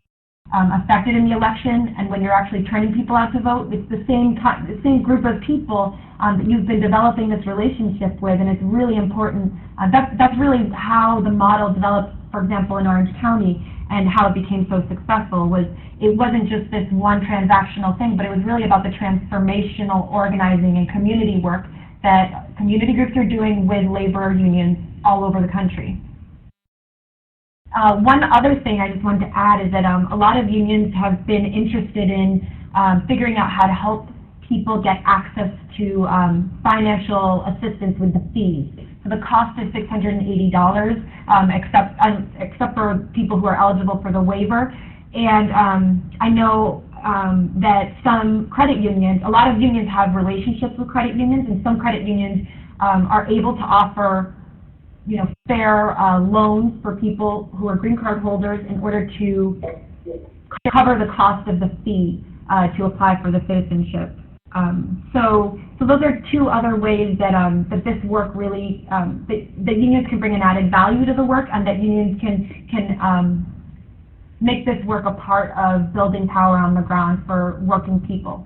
affected in the election. And when you're actually turning people out to vote, it's the same group of people that you've been developing this relationship with, and it's really important. That's really how the model developed, for example, in Orange County, and how it became so successful. It wasn't just this one transactional thing, but it was really about the transformational organizing and community work that community groups are doing with labor unions all over the country. One other thing I just wanted to add is that a lot of unions have been interested in figuring out how to help people get access to financial assistance with the fees. So the cost is $680, except for people who are eligible for the waiver. And I know that some credit unions, a lot of unions have relationships with credit unions, and some credit unions are able to offer fair loans for people who are green card holders in order to cover the cost of the fee to apply for the citizenship. So those are two other ways that that this work really that unions can bring an added value to the work, and that unions can make this work a part of building power on the ground for working people.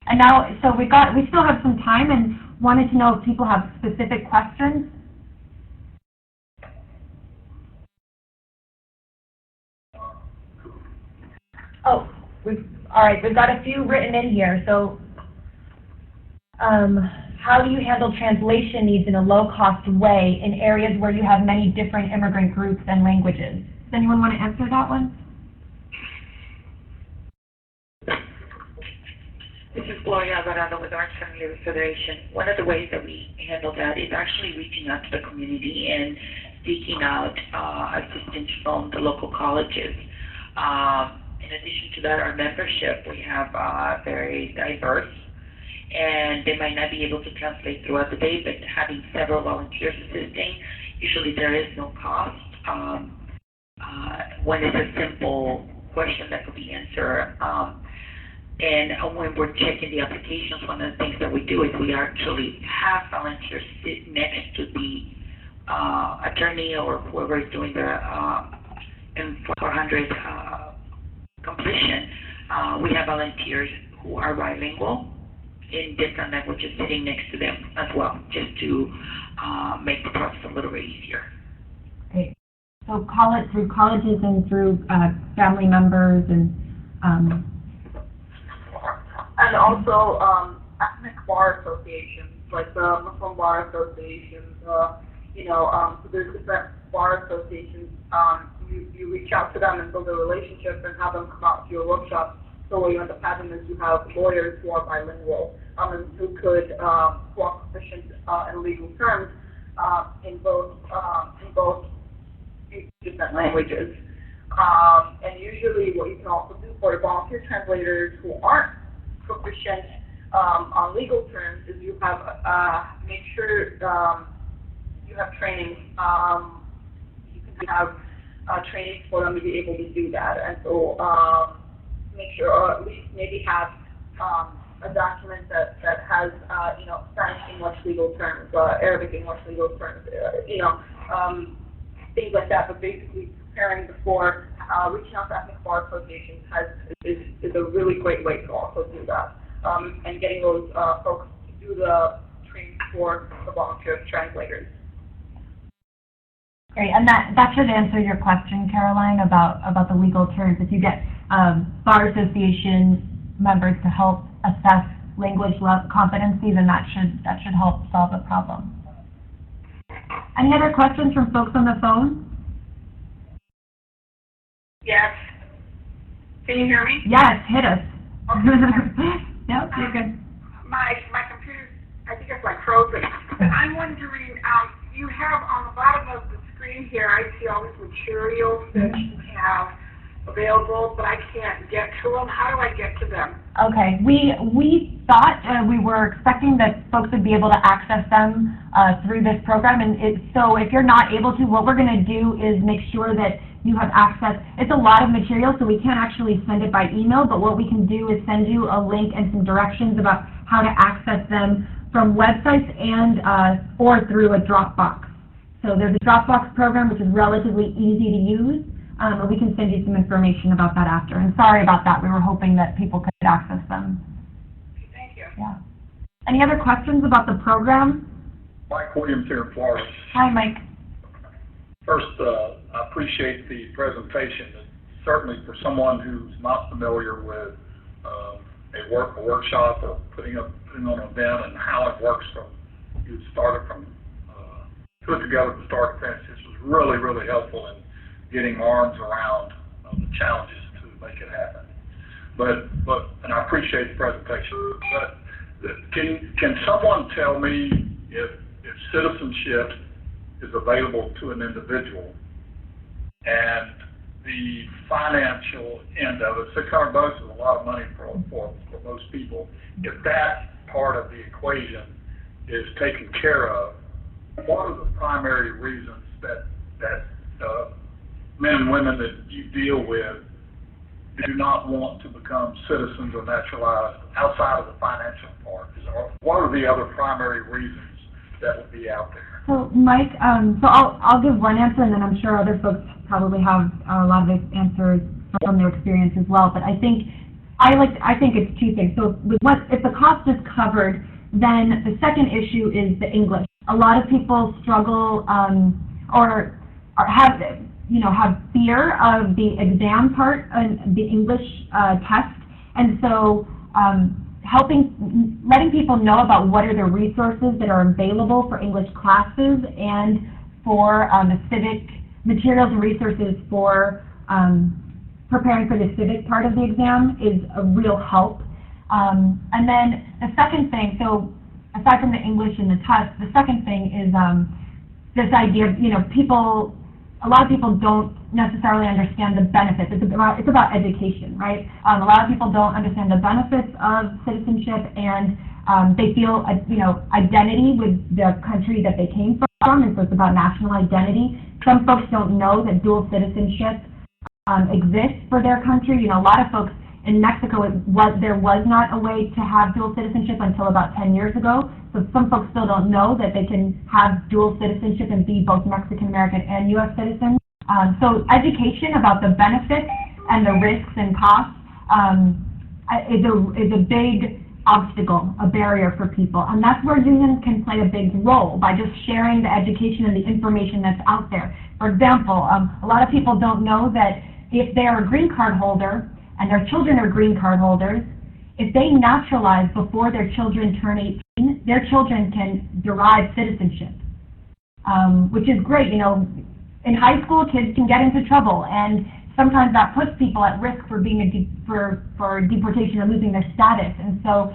And now, so we still have some time, and wanted to know if people have specific questions. Oh, all right, we've got a few written in here. So, how do you handle translation needs in a low-cost way in areas where you have many different immigrant groups and languages? Does anyone want to answer that one? This is Gloria Alvarado with Orange County Labor Federation. One of the ways that we handle that is actually reaching out to the community and seeking out assistance from the local colleges. In addition to that, our membership, we have very diverse, and they might not be able to translate throughout the day, but having several volunteers assisting, usually there is no cost. When it's a simple question that could be answered. And when we're checking the applications, one of the things that we do is we actually have volunteers sit next to the attorney or whoever is doing the M400 completion. We have volunteers who are bilingual in different languages sitting next to them as well, just to make the process a little bit easier. Great. So call it through colleges and through family members and also ethnic bar associations, like the Muslim Bar Associations. So there's different bar associations. You reach out to them and build a relationship and have them come out to your workshop. So what you end up having is you have lawyers who are bilingual and who who are proficient in legal terms in both different languages. And usually what you can also do for volunteer translators who aren't proficient on legal terms is you have make sure you have training. You can have trainings for them to be able to do that, and so make sure, or at least maybe have a document that has Spanish English legal terms, Arabic English legal terms, things like that. But basically preparing before reaching out to ethnic bar associations is a really great way to also do that, and getting those folks to do the training for the volunteer translators. Great, and that should answer your question, Caroline, about the legal terms. If you get bar association members to help assess language competency, then that should help solve the problem. Any other questions from folks on the phone? Yes. Can you hear me? Yes, hit us. Okay. Yep, you're good. My computer, I think it's like frozen. I'm wondering, you have on the bottom of the screen here, I see all these materials that you have available, but I can't get to them. How do I get to them? Okay, we thought we were expecting that folks would be able to access them through this program, and so if you're not able to, what we're going to do is make sure that you have access. It's a lot of material, so we can't actually send it by email, but what we can do is send you a link and some directions about how to access them from websites and or through a Dropbox. So there's a Dropbox program which is relatively easy to use, and we can send you some information about that after. And sorry about that, we were hoping that people could access them. Thank you. Yeah. Any other questions about the program? Mike Williams here in Florida. Hi, Mike. First, I appreciate the presentation. Certainly for someone who's not familiar with a workshop or putting on an event and how it works from you started from put together from start to finish. This was really, really helpful in getting arms around the challenges to make it happen. And I appreciate the presentation. But can someone tell me if citizenship is available to an individual and the financial end of it, $600 is a lot of money for most people. If that part of the equation is taken care of, what are the primary reasons that men and women that you deal with do not want to become citizens or naturalized outside of the financial part? What are the other primary reasons that would be out there? So, Mike, so I'll give one answer, and then I'm sure other folks probably have a lot of answers from their experience as well. But I think it's two things. So, if the cost is covered, then the second issue is the English. A lot of people struggle or have fear of the exam part and the English test, and so letting people know about what are the resources that are available for English classes and for the civic materials and resources for preparing for the civic part of the exam is a real help. And then the second thing, so aside from the English and the test, the second thing is this idea of, a lot of people don't necessarily understand the benefits. It's about education, right? A lot of people don't understand the benefits of citizenship, and they feel, identity with the country that they came from, and so it's about national identity. Some folks don't know that dual citizenship exists for their country. A lot of folks in Mexico, there was not a way to have dual citizenship until about 10 years ago. So some folks still don't know that they can have dual citizenship and be both Mexican-American and U.S. citizens. So education about the benefits and the risks and costs is a big obstacle, a barrier for people. And that's where unions can play a big role, by just sharing the education and the information that's out there. For example, a lot of people don't know that if they are a green card holder and their children are green card holders, if they naturalize before their children turn 18, their children can derive citizenship, which is great. In high school, kids can get into trouble, and sometimes that puts people at risk for being for deportation or losing their status. And so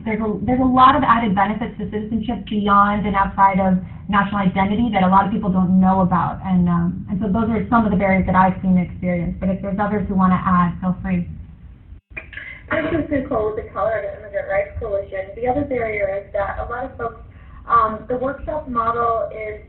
there's a lot of added benefits to citizenship beyond and outside of national identity that a lot of people don't know about. And so those are some of the barriers that I've seen and experienced. But if there's others who want to add, feel free. This is Nicole with the Colorado Immigrant Rights Coalition. The other barrier is that a lot of folks, the workshop model is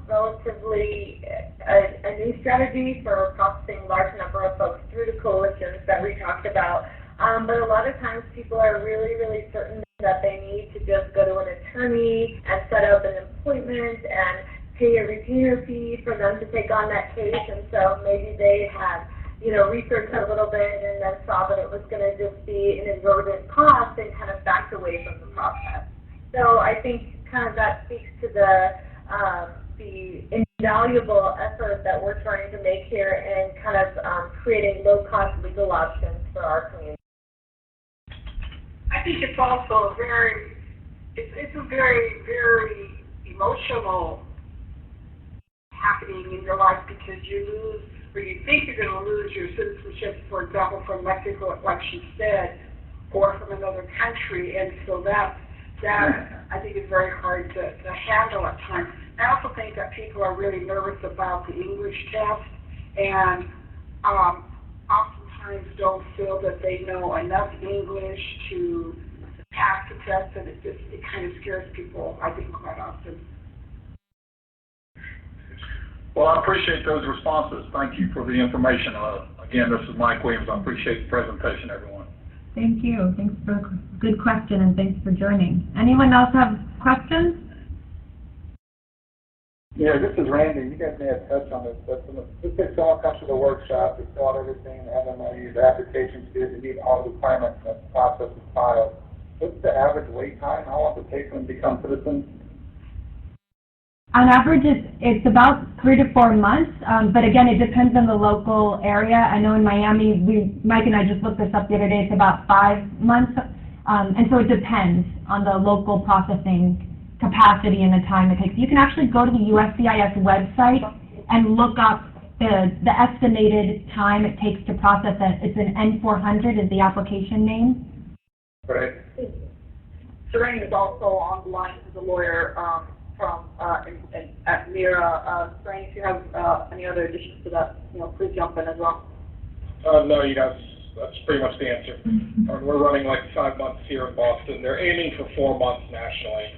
relatively a new strategy for processing large number of folks through the coalitions that we talked about. But a lot of times people are really, really certain that they need to just go to an attorney and set up an appointment and pay a retainer fee for them to take on that case. And so maybe they had researched a little bit and then saw that it was going to just be an exorbitant cost and kind of backed away from the process. So I think kind of that speaks to the invaluable effort that we're trying to make here in kind of creating low-cost legal options for our community. I think it's also it's a very, very emotional happening in your life, because you lose, or you think you're going to lose your citizenship, for example, from Mexico, like she said, or from another country, and so that I think is very hard to handle at times. I also think that people are really nervous about the English test, and oftentimes don't feel that they know enough English to pass the test, and it kind of scares people, I think, quite often. Well, I appreciate those responses. Thank you for the information. Again, this is Mike Williams. I appreciate the presentation, everyone. Thank you. Thanks for a good question and thanks for joining. Anyone else have questions? Yeah, this is Randy. You guys may have touched on this, but let's say someone comes to the workshop, they fill out everything, they have their money, the application's good, they meet all the requirements, and the process is filed. What's the average wait time? How long does it take them to become citizens? On average, it's about 3 to 4 months, but again, it depends on the local area. I know in Miami, Mike and I just looked this up the other day, it's about 5 months, and so it depends on the local processing capacity and the time it takes. You can actually go to the USCIS website and look up the estimated time it takes to process it. It's an N400 is the application name. Right. Serene is also on the line as a lawyer at MIRA. Serene, if you have any other additions to that, please jump in as well. No, that's pretty much the answer. We're running like 5 months here in Boston. They're aiming for 4 months nationally,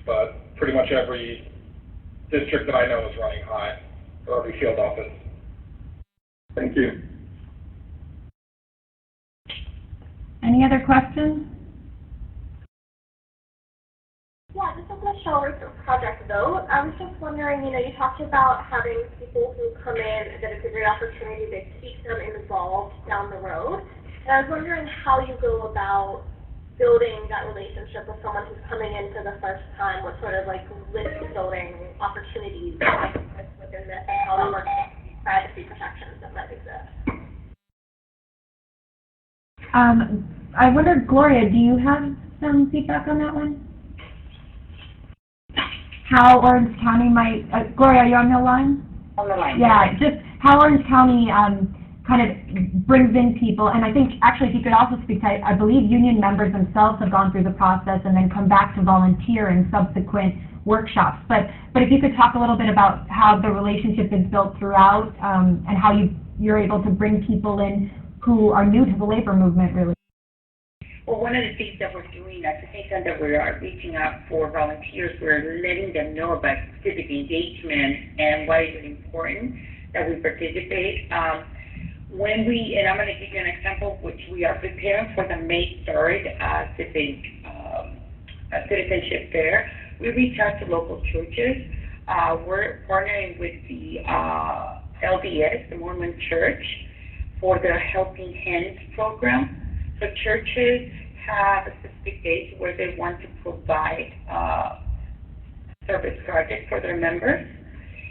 but pretty much every district that I know is running high, or every field office. Thank you. Any other questions? Yeah, just on the Shell Research Project though, I was just wondering, you talked about having people who come in, that it's a great opportunity to keep them involved down the road. And I was wondering how you go about building that relationship with someone who's coming in for the first time, what sort of like list building opportunities within this, and how they work with privacy protections that might exist. I wonder, Gloria, do you have some feedback on that one? How Orange County might, Gloria, are you on the line? On the line. Yeah, just how Orange County kind of brings in people, and I think actually if you could also speak to, I believe union members themselves have gone through the process and then come back to volunteer in subsequent workshops. But if you could talk a little bit about how the relationship is built throughout and how you're able to bring people in who are new to the labor movement, really. Well, one of the things that we're doing at the same time that we are reaching out for volunteers, we're letting them know about civic engagement and why it's important that we participate. When we, and I'm going to give you an example, which we are preparing for the May 3rd citizenship fair. We reach out to local churches. We're partnering with the LDS, the Mormon Church, for the Helping Hands program. So churches have a specific date where they want to provide service projects for their members.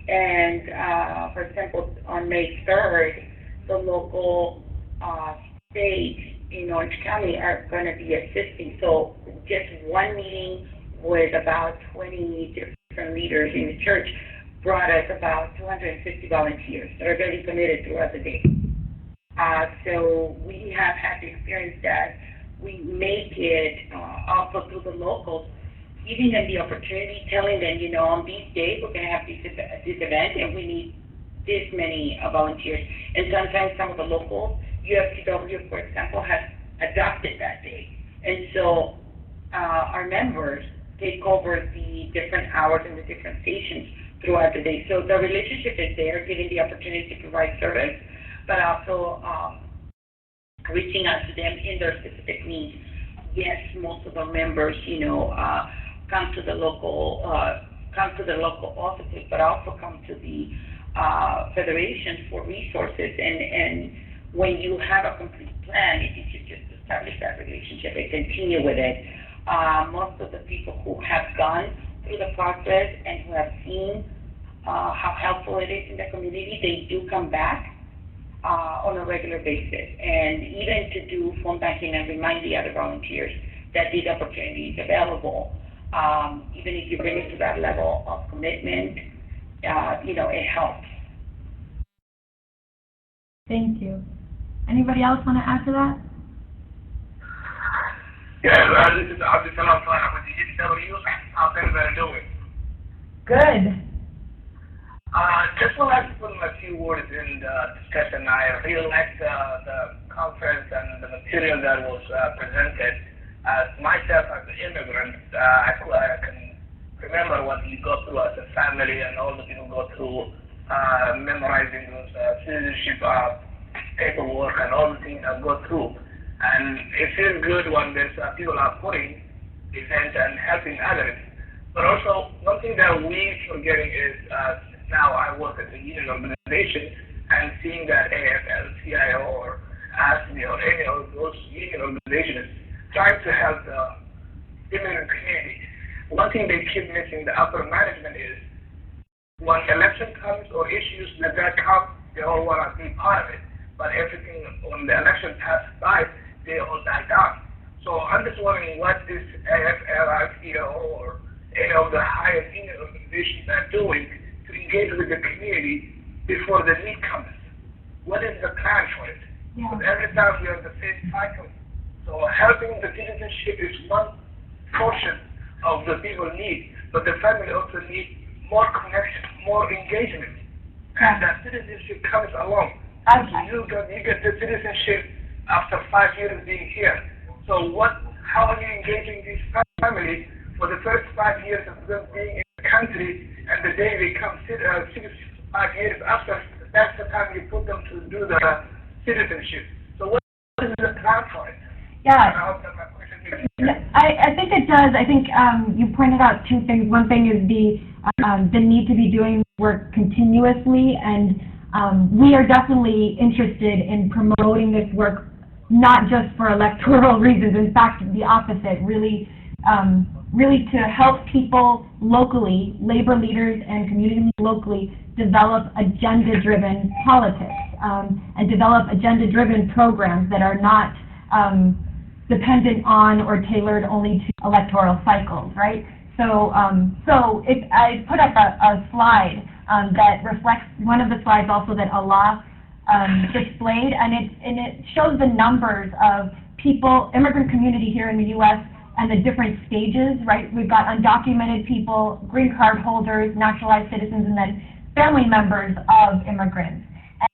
And for example, on May 3rd, the local state in Orange County are going to be assisting. So just one meeting with about 20 different leaders in the church brought us about 250 volunteers that are going to be committed throughout the day. So we have had the experience that we make it also through the locals, giving them the opportunity, telling them, on these days we're going to have this event and we need this many volunteers. And sometimes some of the locals, UFCW, for example, has adopted that day. And so our members take over the different hours and the different stations throughout the day. So the relationship is there, giving the opportunity to provide service, but also reaching out to them in their specific needs. Yes, most of our members, come to the local offices, but also come to the federation for resources. And when you have a complete plan, if you just establish that relationship and continue with it, most of the people who have gone through the process and who have seen how helpful it is in the community, they do come back on a regular basis, and even to do phone banking and remind the other volunteers that this opportunity is available. Even if you bring it to that level of commitment, it helps. Thank you. Anybody else want to add to that? Yeah, this is Abdul Salam with the UTW. How things are doing? Good. Just would like to put in a few words in the discussion. I really liked the conference and the material that was presented. Myself, as an immigrant, I can remember what you go through as a family and all the people go through memorizing those citizenship paperwork and all the things I go through. And it feels good when there's people are putting events and helping others. But also, one thing that we forgetting is now I work at a union organization and seeing that AFL, CIO, or ASME, or any of those union organizations trying to help the immigrant community. One thing they keep missing, the upper management, is when election comes or issues like that come, they all want to be part of it. But everything, when the election passes by, they all die down. So I'm just wondering what this AFL, ICO, or any of the higher union organizations are doing to engage with the community before the need comes. What is the plan for it? Yeah. Because every time we are in the same cycle. So helping the citizenship is one portion of the people need, but the family also need more connection, more engagement. And that citizenship comes along. Okay. You get the citizenship after 5 years being here. So how are you engaging these families for the first 5 years of them being in the country, and the day they come 5 years after, that's the time you put them to do the citizenship. So what is the plan for it? Yeah. I hope that my question makes sense. I think it does. I think you pointed out two things. One thing is the need to be doing work continuously, and we are definitely interested in promoting this work, not just for electoral reasons. In fact, the opposite. Really to help people locally, labor leaders and communities locally, develop agenda-driven politics and develop agenda-driven programs that are not dependent on or tailored only to electoral cycles, right? So if I put up a slide that reflects one of the slides also that Allah displayed, and it shows the numbers of people, immigrant community here in the U.S., and the different stages, right? We've got undocumented people, green card holders, naturalized citizens, and then family members of immigrants.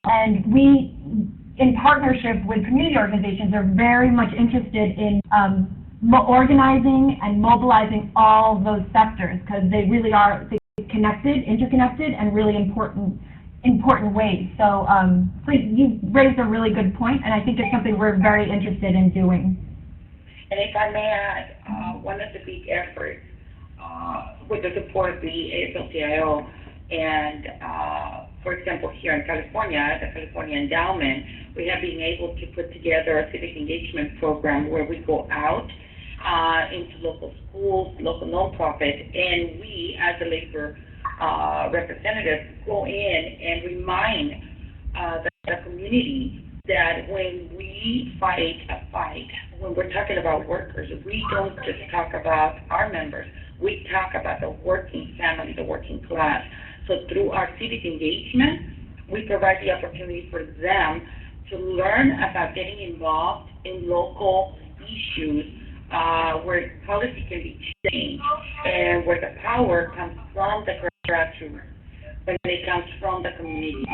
And we, in partnership with community organizations, are very much interested in organizing and mobilizing all those sectors, because they really are interconnected, and really important ways. So you raised a really good point, and I think it's something we're very interested in doing. And if I may add, one of the big efforts with the support of the AFL-CIO and, for example, here in California, the California Endowment, we have been able to put together a civic engagement program where we go out into local schools, local nonprofits, and we, as a labor representative, go in and remind the community that when we fight a fight, when we're talking about workers, we don't just talk about our members. We talk about the working family, the working class. So through our civic engagement, we provide the opportunity for them to learn about getting involved in local issues where policy can be changed and where the power comes from the grassroots, when it comes from the community.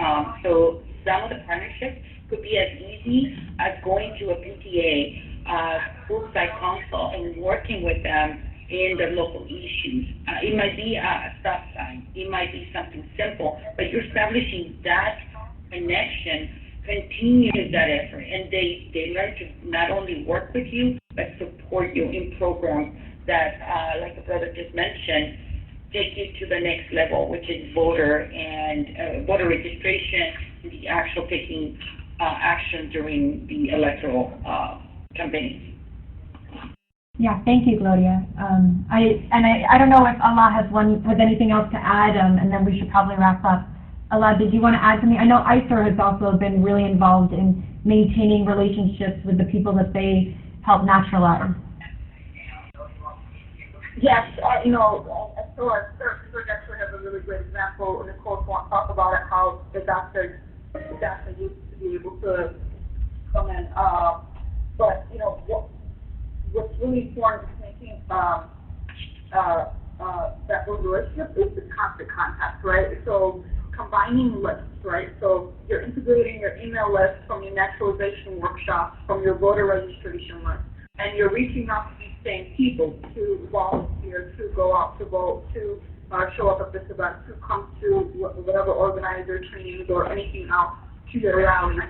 So some of the partnerships could be as easy as going to a PTA, school site council, and working with them in their local issues. It might be a stop sign. It might be something simple, but you're establishing that connection, continues that effort, and they learn to not only work with you, but support you in programs that, like the brother just mentioned, take you to the next level, which is voter registration, the actual taking action during the electoral campaign. Yeah, thank you, Gloria. I don't know if Allah has anything else to add, and then we should probably wrap up. Allah, did you want to add something? I know ICER has also been really involved in maintaining relationships with the people that they help naturalize. Yes, so our third actually has a really great example. Nicole talked about it, how the doctor used to be able to come in. But what's really important is making that relationship is the constant contact, right? So combining lists, right? So you're integrating your email list from your naturalization workshops, from your voter registration list, and you're reaching out to these same people to volunteer, to go out to vote, to show up at this event, to come to whatever organizer trainings or anything else, to your rallies.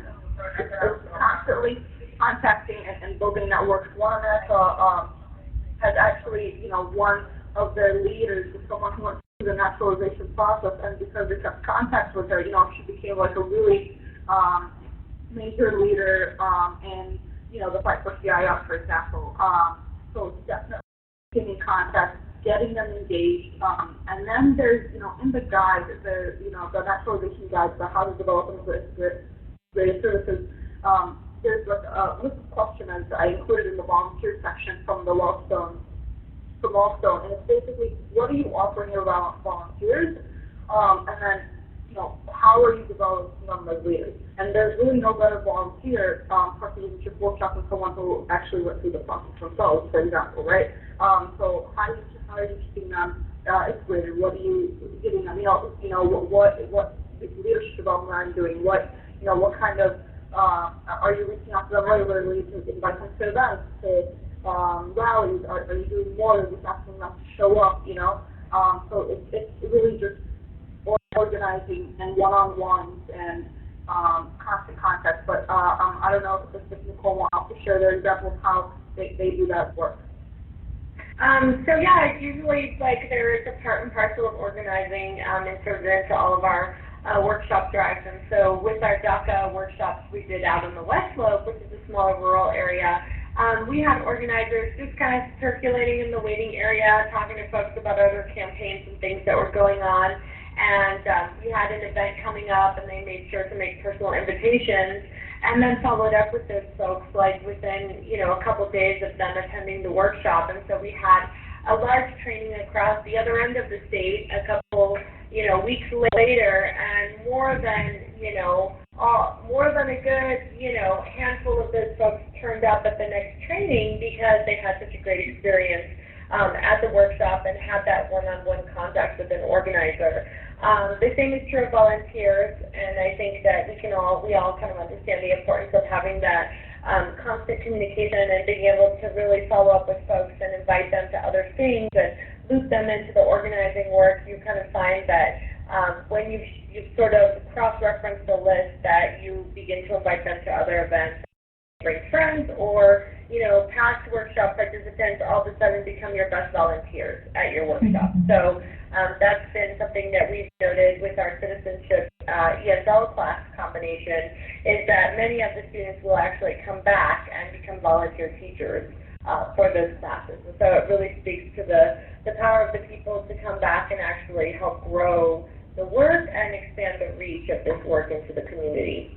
It's constantly contacting and building networks. One America has actually, one of their leaders is someone who went through the naturalization process, and because they kept contact with her, she became like a really major leader in, the fight for CIS, for example. So definitely getting in contact, getting them engaged, and then there's, in the guide, the naturalization guide, the how to develop integrated services, there's like a list of questionnaires that I included in the volunteer section from Yellowstone, and it's basically, what are you offering your volunteers, and then, how are you developing them as leaders? And there's really no better volunteer for citizenship workshop than someone who actually went through the process themselves, for example, right? So how are you keeping them integrated? What are you giving them? What leadership development are you doing? What kind of are you reaching out to them regularly to invite them to events, to rallies? Are you doing more than just asking them to show up? So it's really just organizing and one-on-ones and constant contact. But I don't know if Nicole wants to share their example of how they do that work. So yeah, it's usually there is a part and parcel of organizing and sort of into all of our workshop drives. And so with our DACA workshops we did out in the West Slope, which is a smaller rural area, we had organizers just kind of circulating in the waiting area, talking to folks about other campaigns and things that were going on. And we had an event coming up, and they made sure to make personal invitations, and then followed up with those folks within a couple days of them attending the workshop. And so we had a large training across the other end of the state a couple weeks later, and more than a good handful of those folks turned up at the next training because they had such a great experience at the workshop and had that one-on-one contact with an organizer. The same is true of volunteers, and I think that we all kind of understand the importance of having that constant communication and being able to really follow up with folks and invite them to other things and loop them into the organizing work. You kind of find that when you sort of cross-reference the list, that you begin to invite them to other events, bring friends, or past workshop participants all of a sudden become your best volunteers at your workshop. So that's been something that we've noted with our citizenship ESL class combination, is that many of the students will actually come back and become volunteer teachers for those classes. And so it really speaks to the power of the people to come back and actually help grow the work and expand the reach of this work into the community.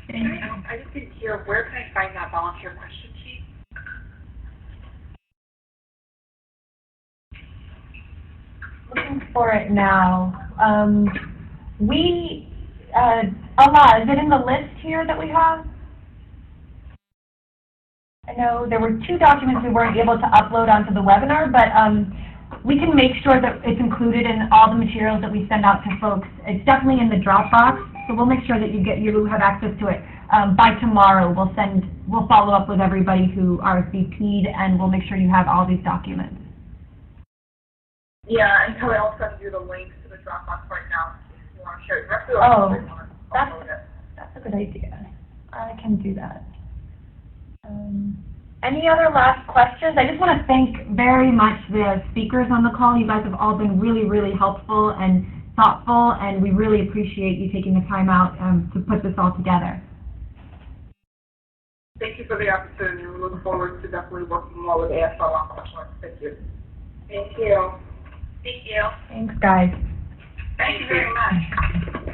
I just didn't hear, where can I find that volunteer question sheet? Looking for it now. Allah, is it in the list here that we have? I know there were 2 documents we weren't able to upload onto the webinar, but we can make sure that it's included in all the materials that we send out to folks. It's definitely in the Dropbox, so we'll make sure that you have access to it. By tomorrow, we'll follow up with everybody who RSVP'd, and we'll make sure you have all these documents. Yeah, and Kelly, I'll send you the links to the Dropbox right now if you want to share it directly. That's a good idea. I can do that. Any other last questions? I just want to thank very much the speakers on the call. You guys have all been really, really helpful and thoughtful, and we really appreciate you taking the time out to put this all together. Thank you for the opportunity. We look forward to definitely working more with ASL on this one. Thank you. Thank you. Thank you. Thanks, guys. Thank you very much.